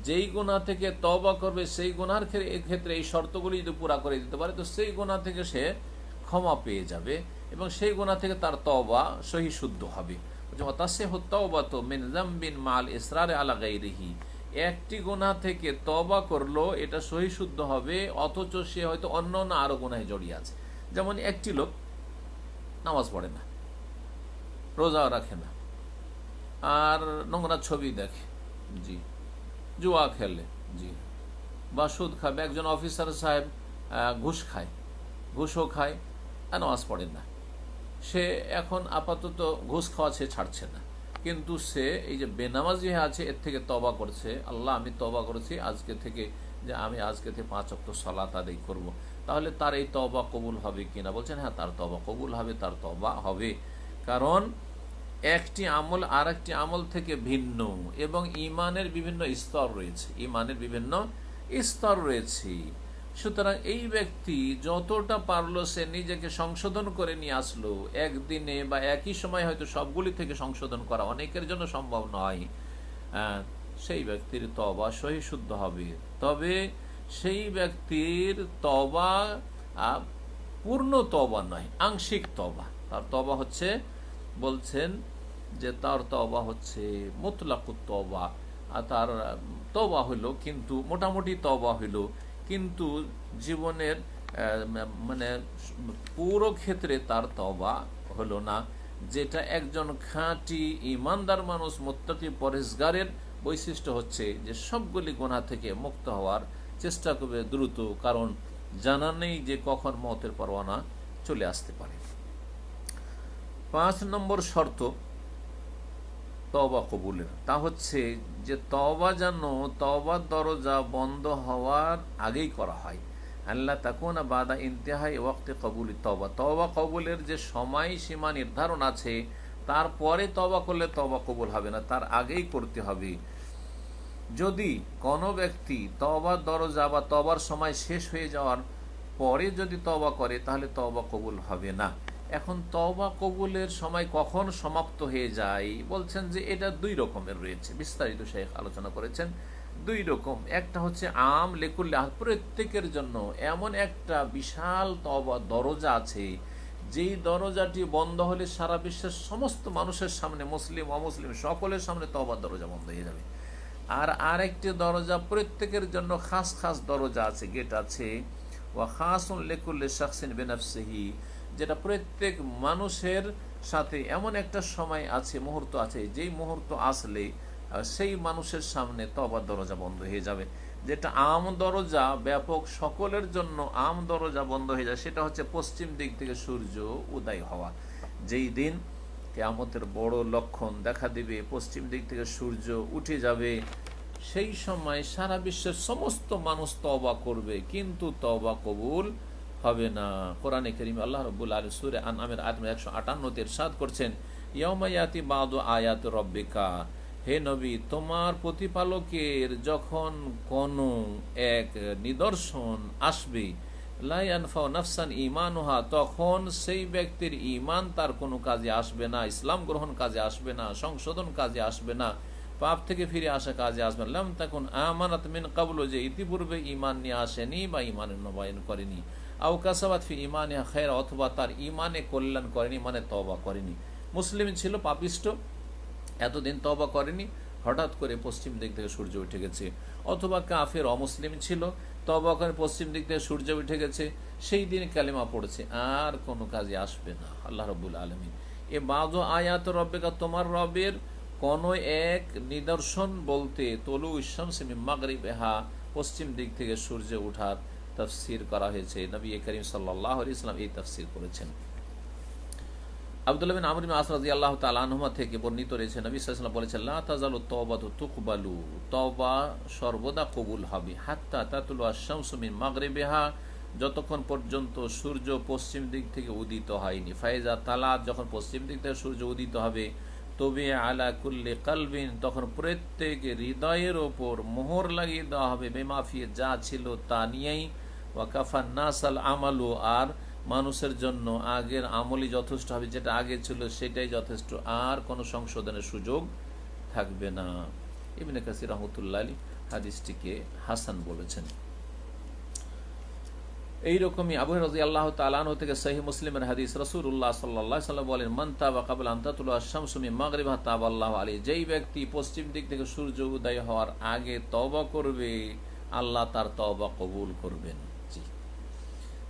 যেই গুনাহ থেকে তওবা করবে সেই গুনার ক্ষেত্রে এই শর্তগুলি যদি পুরা করে দিতে পারে, তো সেই গুনাহ থেকে সে ক্ষমা পেয়ে যাবে এবং সেই গুনাহ থেকে তার তওবা সহি শুদ্ধ হবে। একটি গুনাহ থেকে তওবা করলো, এটা সহি শুদ্ধ হবে, অথচ সে হয়তো অন্য না আরো গুনাহে জড়িয়ে আছে। যেমন একটি লোক নামাজ পড়ে না, রোজা রাখে না, আর নোংরা ছবি দেখে, জি, জুয়া খেলে, জি, বা সুদ খাবে, একজন অফিসার সাহেব ঘুষ খায়, ঘুষও খায় আর নামাজ পড়ে না, সে এখন আপাতত ঘুষ খাওয়া সে ছাড়ছে না, কিন্তু সে এই যে বেনামাজি আছে এর থেকে তওবা করছে, আল্লাহ আমি তওবা করেছি আজকে থেকে, যে আমি আজকে থেকে 5 ওয়াক্ত সালাত আদায় করব, তাহলে তার এই তওবা কবুল হবে কিনা? বলছেন হ্যাঁ তার তওবা কবুল হবে, তার তওবা হবে, কারণ একটি আমল আর একটি আমল থেকে ভিন্ন এবং ইমানের বিভিন্ন স্তর রয়েছে, ইমানের বিভিন্ন স্তর রয়েছে। সুতরাং এই ব্যক্তি যতটা পারলো সে নিজেকে সংশোধন করে নিয়ে আসলো, একদিনে বা একই সময় হয়তো সবগুলি থেকে সংশোধন করা অনেকের জন্য সম্ভব নয়, সেই ব্যক্তির তওবা সহি শুদ্ধ হবে। তবে সেই ব্যক্তির তওবা পূর্ণ তওবা নয়, আংশিক তওবা। তার তওবা হচ্ছে, বলছেন যে তার তওবা হচ্ছে মুতলাকুত তওবা, তার তওবা হইল কিন্তু মোটামুটি তওবা হইল, কিন্তু জীবনের মানে পুরো ক্ষেত্রে তার তওবা হলো না, যেটা একজন খাঁটি ইমানদার মানুষ মুত্তাকি পরহেজগারের বৈশিষ্ট্য হচ্ছে যে সবগুলি গুনাহ থেকে মুক্ত হওয়ার চেষ্টা করবে দ্রুত, কারণ জানা নেই যে কখন মওতের পরওয়ানা চলে আসতে পারে। 5 নম্বর শর্ত তওবা কবুলের, তা হচ্ছে যে তওবা যেন তওবার দরজা বন্ধ হওয়ার আগেই করা হয়। আল্লাহ তাকুনা বাদা ইন্তেহাই ওয়াক্তে কবুল তওবা, তওবা কবুলের যে সময় সীমা নির্ধারণ আছে তারপরে তওবা করলে তওবা কবুল হবে না, তার আগেই করতে হবে। যদি কোনো ব্যক্তি তওবার দরজা বা তওবার সময় শেষ হয়ে যাওয়ার পরে যদি তওবা করে তাহলে তওবা কবুল হবে না। এখন তওবা কবুলের সময় কখন সমাপ্ত হয়ে যায়, বলছেন যে এটা 2 রকমের রয়েছে, বিস্তারিত শেখ আলোচনা করেছেন 2 রকম। একটা হচ্ছে আম লিকুল্লি আহাদ, প্রত্যেকের জন্য এমন একটা বিশাল তওবা দরজা আছে যেই দরজাটি বন্ধ হলে সারা বিশ্বের সমস্ত মানুষের সামনে, মুসলিম অমুসলিম সকলের সামনে তওবার দরজা বন্ধ হয়ে যাবে। আর আরেকটি দরজা প্রত্যেকের জন্য খাস খাস দরজা আছে, গেট আছে, ওয়া খাসুন লিকুল্লি শাখসিন বিনাফসিহি, যেটা প্রত্যেক মানুষের সাথে এমন একটা সময় আছে, মুহূর্ত আছে, যেই মুহূর্ত আসলে সেই মানুষের সামনে তওবার দরজা বন্ধ হয়ে যাবে। যেটা আম দরজা, ব্যাপক সকলের জন্য আম দরজা বন্ধ হয়ে যায়, সেটা হচ্ছে পশ্চিম দিক থেকে সূর্য উদয় হওয়া। যেই দিন কিয়ামতের বড় লক্ষণ দেখা দিবে, পশ্চিম দিক থেকে সূর্য উঠে যাবে। সেই সময় সারা বিশ্বের সমস্ত মানুষ তওবা করবে, কিন্তু তওবা কবুল হবে না। কোরআনে কারীমে আল্লাহ রাব্বুল আলামিন সূরা আনআমের আয়াত 158 ইরশাদ করছেন, ইয়াউমা ইয়াতি বাদু আয়াত রব্বিকা, হে নবী, তোমার প্রতিপালকের যখন কোনো এক নিদর্শন আসবে, লা ইয়ানফাউ নাফসান ঈমানুহা, তখন সেই ব্যক্তির ঈমান তার কোনো কাজে আসবে না, ইসলাম গ্রহণ কাজে আসবে না, সংশোধন কাজে আসবে না, পাপ থেকে ফিরে আসা কাজে আসবে না। লাম তাকুন আমানাত মিন ক্বাবলু, যে ইতিপূর্বে ঈমান নিয়ে আসেনি বা ঈমানের নবায়ন করেনি, আও কাসাবাত ফি ঈমানিহা খায়রা, অথবা তার ঈমানে কল্যাণ করেনি, মানে তওবা করেনি। মুসলিম ছিল, পাপিষ্ট, এতদিন তওবা করেনি, হঠাৎ করে পশ্চিম দিক থেকে সূর্য উঠে গেছে। অথবা কাফের, অমুসলিম ছিল, তওবা করে পশ্চিম দিক থেকে সূর্য উঠে গেছে, সেই দিন কালেমা পড়েছে, আর কোনো কাজে আসবে না। আল্লাহ রাব্বুল আলামিন এ বাযু আয়াত রব্বিকা, তোমার রবের কোনো এক নিদর্শন বলতে তলু শামসি মিন মাগরিবিহা, পশ্চিম দিক থেকে সূর্য ওঠার তাফসীর করা হয়েছে। নবী করিম সাল্লাল্লাহু আলাইহি ওয়াসাল্লাম এই তাফসীর করেছেন। আব্দুল্লাহ বিন আমর বিন আস রাদিয়াল্লাহু তাআলা আনহুমা থেকে বর্ণিত রয়েছে, নবী সাল্লাল্লাহু আলাইহি ওয়াসাল্লাম বলেছেন, লা তাযালু তাওবাতু তুকবালু, তওবা সর্বদা কবুল হবে, হাত্তা তাতুলু আশ-শামসু মিন মাগরিবিহা, যতক্ষণ পর্যন্ত সূর্য পশ্চিম দিক থেকে উদিত হয়নি। ফাইজা তালাত, যখন পশ্চিম দিক থেকে সূর্য উদিত হবে, তবে আলা কুল্লি কালবিন, তখন প্রত্যেক হৃদয়ের ওপর মোহর লাগিয়ে দেওয়া হবে, বেমাফিয়ে, যা ছিল তা নিয়েই, ওয়া কাফান নাসাল আমালু, আর মানুষের জন্য আগের আমলই যথেষ্ট হবে, যেটা আগে ছিল সেটাই যথেষ্ট, আর কোনো সংশোধনের সুযোগ থাকবে না। ইবনে কাসির রাহমাতুল্লাহ আলাইহি হাদিসটিকে হাসান বলেছেন। এইরকমই আবু হুরায়রা রাদিয়াল্লাহু তাআলা আনহু থেকে সহিহ মুসলিমের হাদিস, রাসূলুল্লাহ সাল্লাল্লাহু আলাইহি ওয়াসাল্লাম বলেন, মান তাবা ক্বাবলা আন তাতুলু আশ-শামসু মিন মাগরিবিহা তাবাল্লাহু আলাইহি, যেই ব্যক্তি পশ্চিম দিক থেকে সূর্য উদয় হওয়ার আগে তওবা করবে, আল্লাহ তার তওবা কবুল করবেন। জি,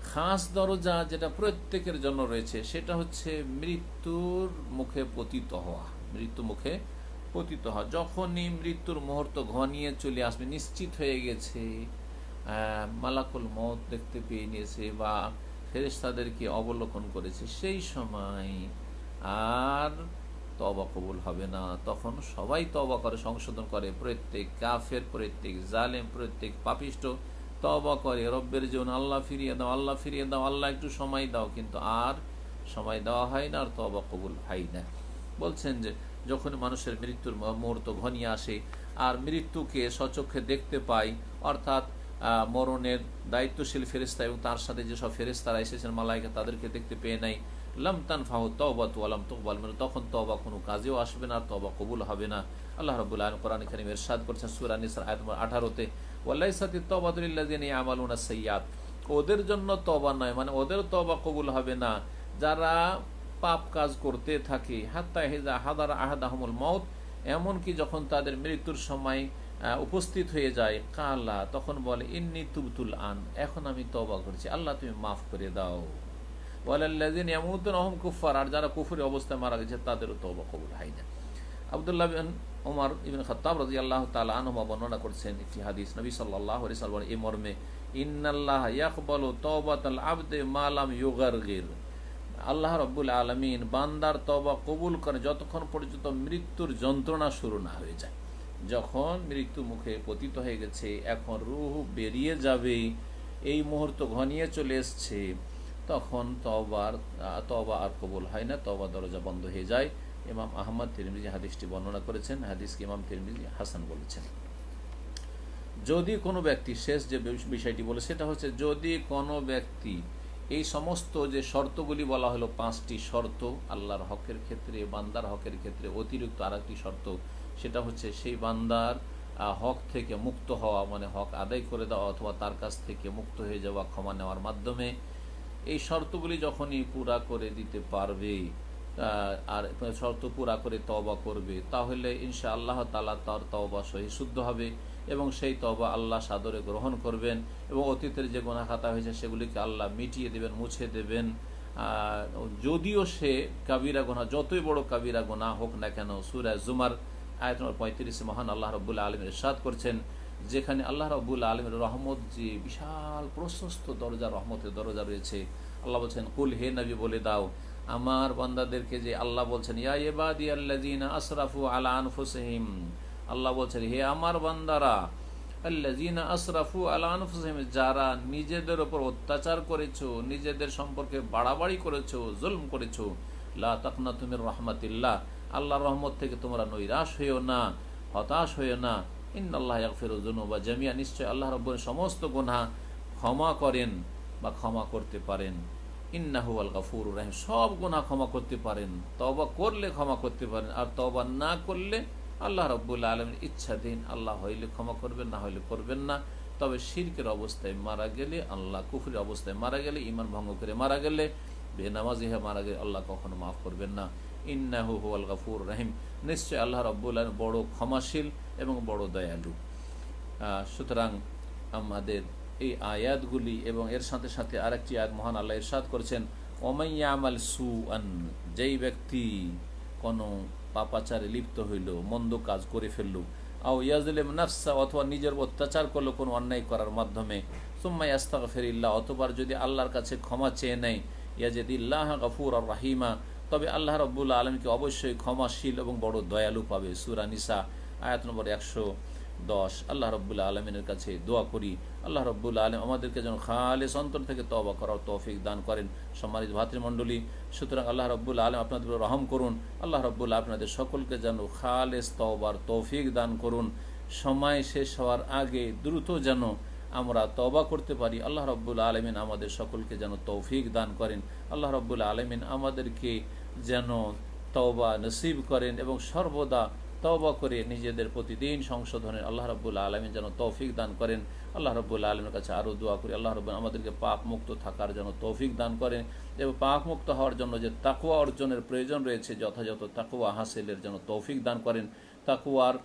খাস দরজা যেটা প্রত্যেকের জন্য রয়েছে, সেটা হচ্ছে মৃত্যুর মুখে পতিত হওয়া। মৃত্যু মুখে পতিত হওয়া, যখনই মৃত্যুর মুহূর্ত ঘনিয়ে চলে আসবে, নিশ্চিত হয়ে গেছে, মালাকুল মউত দেখতে পেয়ে নিয়েছে বা ফেরেশতাদেরকে অবলোকন করেছে, সেই সময় আর তওবা কবুল হবে না। তখন সবাই তওবা করে, সংশোধন করে, প্রত্যেক কাফের, প্রত্যেক জালেম, প্রত্যেক পাপিষ্ট তওবা করে, রব্বের জন্য আল্লাহ ফিরিয়ে দাও, আল্লাহ ফিরিয়ে দাও, আল্লাহ একটু সময় দাও, কিন্তু আর সময় দেওয়া হয় না, আর তওবা কবুল হয় না। বলছেন যে যখন মানুষের মৃত্যুর মুহূর্ত ঘনিয়ে আসে আর মৃত্যুকে স্বচক্ষে দেখতে পায়, অর্থাৎ মরণের দায়িত্বশীল ফেরেশতা এবং তার সাথে যেসব ফেরেশতারা এসেছেন মালায়েকা, তাদেরকে দেখতে পেয়ে নাই, লাম তানফাহু তাওবাতু ওয়া লাম তুকবাল, মানে তখন তওবা কোনো কাজেও আসবে না, আর তওবা কবুল হবে না। আল্লাহ রাব্বুল আলামিন কোরআনে কারীমে ইরশাদ করেছেন সূরা নিসা আয়াত নম্বর 18-তে, ওয়ালাইসাতিত তাওবাতু লিল্লাযিনা ইয়ামালুনা সাইয়্যাত, ওদের জন্য তওবা নয়, মানে ওদের তওবা কবুল হবে না যারা পাপ কাজ করতে থাকে, হাত্তা ইযা হাদারা আহাদাহুমুল মাউত, এমনকি যখন তাদের মৃত্যুর সময় উপস্থিত হয়ে যায়, কালা, তখন বলে, ইন্নী তুবতুল আন, এখন আমি তওবা করছি, আল্লাহ তুমি মাফ করে দাও। ওয়ালাল্লাযিনা ইয়ামুতুনা ওয়া হুম কুফার, আর যারা কুফরি অবস্থায় মারা গেছে তাদেরও তওবা কবুল হয় না। আব্দুল্লাহ বিন ওমর ইবনে খাত্তাব রাদিয়াল্লাহু তাআলা আনহু বর্ণনা করছেন একটি হাদিস, নবী সাল্লাল্লাহু আলাইহি ওয়াসাল্লাম এই মর্মে, ইন্নাল্লাহা ইয়াকবালু তাওবাতাল আবদি মা লাম ইউগারগির, আল্লাহ রাব্বুল আলামিন বান্দার তওবা কবুল করে যতক্ষণ পর্যন্ত মৃত্যুর যন্ত্রণা শুরু না হয়ে যায়। যখন মৃত্যু মুখে পতিত হয়ে গেছে, এখন রূহ বেরিয়ে যাবে, এই মুহূর্ত ঘনিয়ে চলে এসছে, তখন তওবা আর কবুল হয় না, তওবা দরজা বন্ধ হয়ে যায়। ইমাম আহমদ তিরমিজি হাদিসটি বর্ণনা করেছেন, হাদিসকে ইমাম তিরমিজি হাসান বলেছেন। যদি কোনো ব্যক্তি, শেষ যে বিষয়টি বলে সেটা হচ্ছে, যদি কোনো ব্যক্তি এই সমস্ত যে শর্তগুলি বলা হলো, 5টি শর্ত আল্লাহর হকের ক্ষেত্রে, বান্দার হকের ক্ষেত্রে, অতিরিক্ত আরেকটি শর্ত, সেটা হচ্ছে সেই বান্দার হক থেকে মুক্ত হওয়া, মানে হক আদায় করে দেওয়া অথবা তার কাছ থেকে মুক্ত হয়ে যাওয়া ক্ষমা নেওয়ার মাধ্যমে। এই শর্তগুলি যখনই পুরা করে দিতে পারবে আর শর্ত পুরা করে তওবা করবে, তাহলে ইনশাআল্লাহ তাআলা তার তওবা সহি শুদ্ধ হবে এবং সেই তওবা আল্লাহ সাদরে গ্রহণ করবেন এবং অতীতের যে গুনাহ খাতা হয়েছে সেগুলিকে আল্লাহ মিটিয়ে দেবেন, মুছে দেবেন। যদিও সে কাবিরা গুনাহ, যতই বড় কাবিরা গুনাহ হোক না কেন, সূরা জুমার আয়াত নম্বর 35 মহান আল্লাহ রাব্বুল আলামিন ইরশাদ করছেন, যেখানে আল্লাহ রাব্বুল আলামিনের রহমত, যে বিশাল প্রশস্ত দরজা, রহমতের দরজা রয়েছে। আল্লাহ বলছেন, কুল, হে নবী বলে দাও, আমার বান্দাদেরকে যে আল্লাহ বলছেন ইয়া ইবাদিয়াল্লাযিনা আসরাফু আলা আনফুসিহিম, আল্লাহ বলছেন হে আমার বান্দারা, আল্লাযিনা আসরাফু আলা আনফুসিহিম, যারা নিজেদের উপর অত্যাচার করেছো, নিজেদের সম্পর্কে বাড়াবাড়ি করেছো, জুলম করেছো, লা তাকনাতু মির রাহমাতিল্লাহ, আল্লাহর রহমত থেকে তোমরা নৈরাশ হইও না, হতাশ হইও না। ইন্নাল্লাহা ইয়াগফিরু যুনুবা জামিআ, নিশ্চয় আল্লাহ রাব্বুল সমস্ত গুনাহ ক্ষমা করেন বা ক্ষমা করতে পারেন। ইন্নাহু আল গফুরুর রহিম, সব গুনাহ ক্ষমা করতে পারেন, তওবা করলে ক্ষমা করতে পারেন, আর তওবা না করলে আল্লাহ রাব্বুল আলামিন ইচ্ছাধীন, আল্লাহ হইলে ক্ষমা করবেন, না হইলে করবেন না। তবে শিরকের অবস্থায় মারা গেলে, আল্লাহ কুফরের অবস্থায় মারা গেলে, ঈমান ভঙ্গ করে মারা গেলে, বেনামাজি হয়ে মারা গেলে আল্লাহ কখনো মাফ করবেন না। ইন্নাহু হুয়াল গফুরুর রহিম, নিশ্চয় আল্লাহ রাব্বুল আলামিন বড় ক্ষমাশীল এবং বড় দয়ালু। সুতরাং আমাদের এই আয়াতগুলি এবং এর সাথে সাথে আরেকটি আয়াত মহান আল্লাহ ইরশাদ করেছেন, ওমান ইয়ামাল সুআন, যেই ব্যক্তি কোনো পাপাচারে লিপ্ত হইল, মন্দ কাজ করে ফেলল, আও ইয়াজলিম নাফসা, অথবা নিজের অত্যাচার করলো কোনো অন্যায় করার মাধ্যমে, সুম্মা ইয়াস্তাগফিরিল্লাহ, অতবার যদি আল্লাহর কাছে ক্ষমা চেয়ে নেয়, ইয়াজিদিল্লাহ গফুরার রাহিমা, তবে আল্লাহ রাব্বুল আলামিনকে অবশ্যই ক্ষমাশীল এবং বড় দয়ালু পাবে। সূরা নিসা আয়াত নম্বর 110। আল্লাহ রাব্বুল আলামিনের কাছে দোয়া করি, আল্লাহ রাব্বুল আলামিন আমাদেরকে যেন খালেস অন্তর থেকে তওবা করার তৌফিক দান করেন। সম্মানিত ভাতৃমণ্ডলী, সুতরাং আল্লাহ রাব্বুল আলামিন আপনাদের উপর রহম করুন, আল্লাহ রাব্বুল আলামিন আপনাদের সকলকে যেন খালেস তওবার তৌফিক দান করুন। সময় শেষ হওয়ার আগে দ্রুত যেন আমরা তওবা করতে পারি। আল্লাহ রাব্বুল আলামিন আমাদের সকলকে যেন তৌফিক দান করেন। আল্লাহ রাব্বুল আলামিন আমাদেরকে যেন তওবা নসিব করেন এবং সর্বদা তওবা করে নিজেদের প্রতিদিন সংশোধনের আল্লাহ রাব্বুল আলামিন যেন তৌফিক দান করেন। আল্লাহ রাব্বুল আলামিনের কাছে আরও দোয়া করি, আল্লাহ রাব্বুল আমাদেরকে পাপ মুক্ত থাকার জন্য তৌফিক দান করেন এবং পাপ মুক্ত হওয়ার জন্য যে তাকওয়া অর্জনের প্রয়োজন রয়েছে, যথাযথ তাকওয়া হাসিলের জন্য তৌফিক দান করেন। তাকওয়ার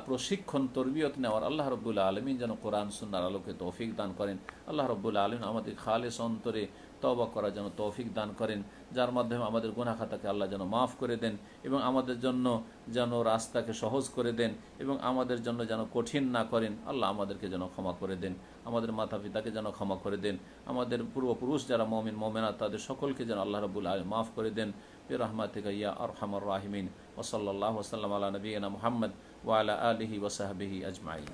প্রশিক্ষণ, তরবিয়ত নেওয়ার আল্লাহ রাব্বুল আলামিন যেন কোরআন সুন্নাহর আলোকে তৌফিক দান করেন। আল্লাহ রাব্বুল আলামিন আমাদের খালেস অন্তরে তওবা করার জন্য তৌফিক দান করেন, যার মাধ্যমে আমাদের গুনাহ খাতাকে আল্লাহ যেন মাফ করে দেন এবং আমাদের জন্য যেন রাস্তাকে সহজ করে দেন এবং আমাদের জন্য যেন কঠিন না করেন। আল্লাহ আমাদেরকে যেন ক্ষমা করে দেন, আমাদের মাতা পিতাকে যেন ক্ষমা করে দেন, আমাদের পূর্বপুরুষ যারা মুমিন মুমিনাত তাদের সকলকে যেন আল্লাহ রাব্বুল আলামিন মাফ করে দেন। বিরহমাতিকা ইয়া আরহামার রাহিমিন। ওয়া সাল্লাল্লাহু ওয়া সাল্লাম আলা নবিয়িনা মুহাম্মদ ওয়া আলা আলিহি ওয়া সাহবিহি আজমাইন।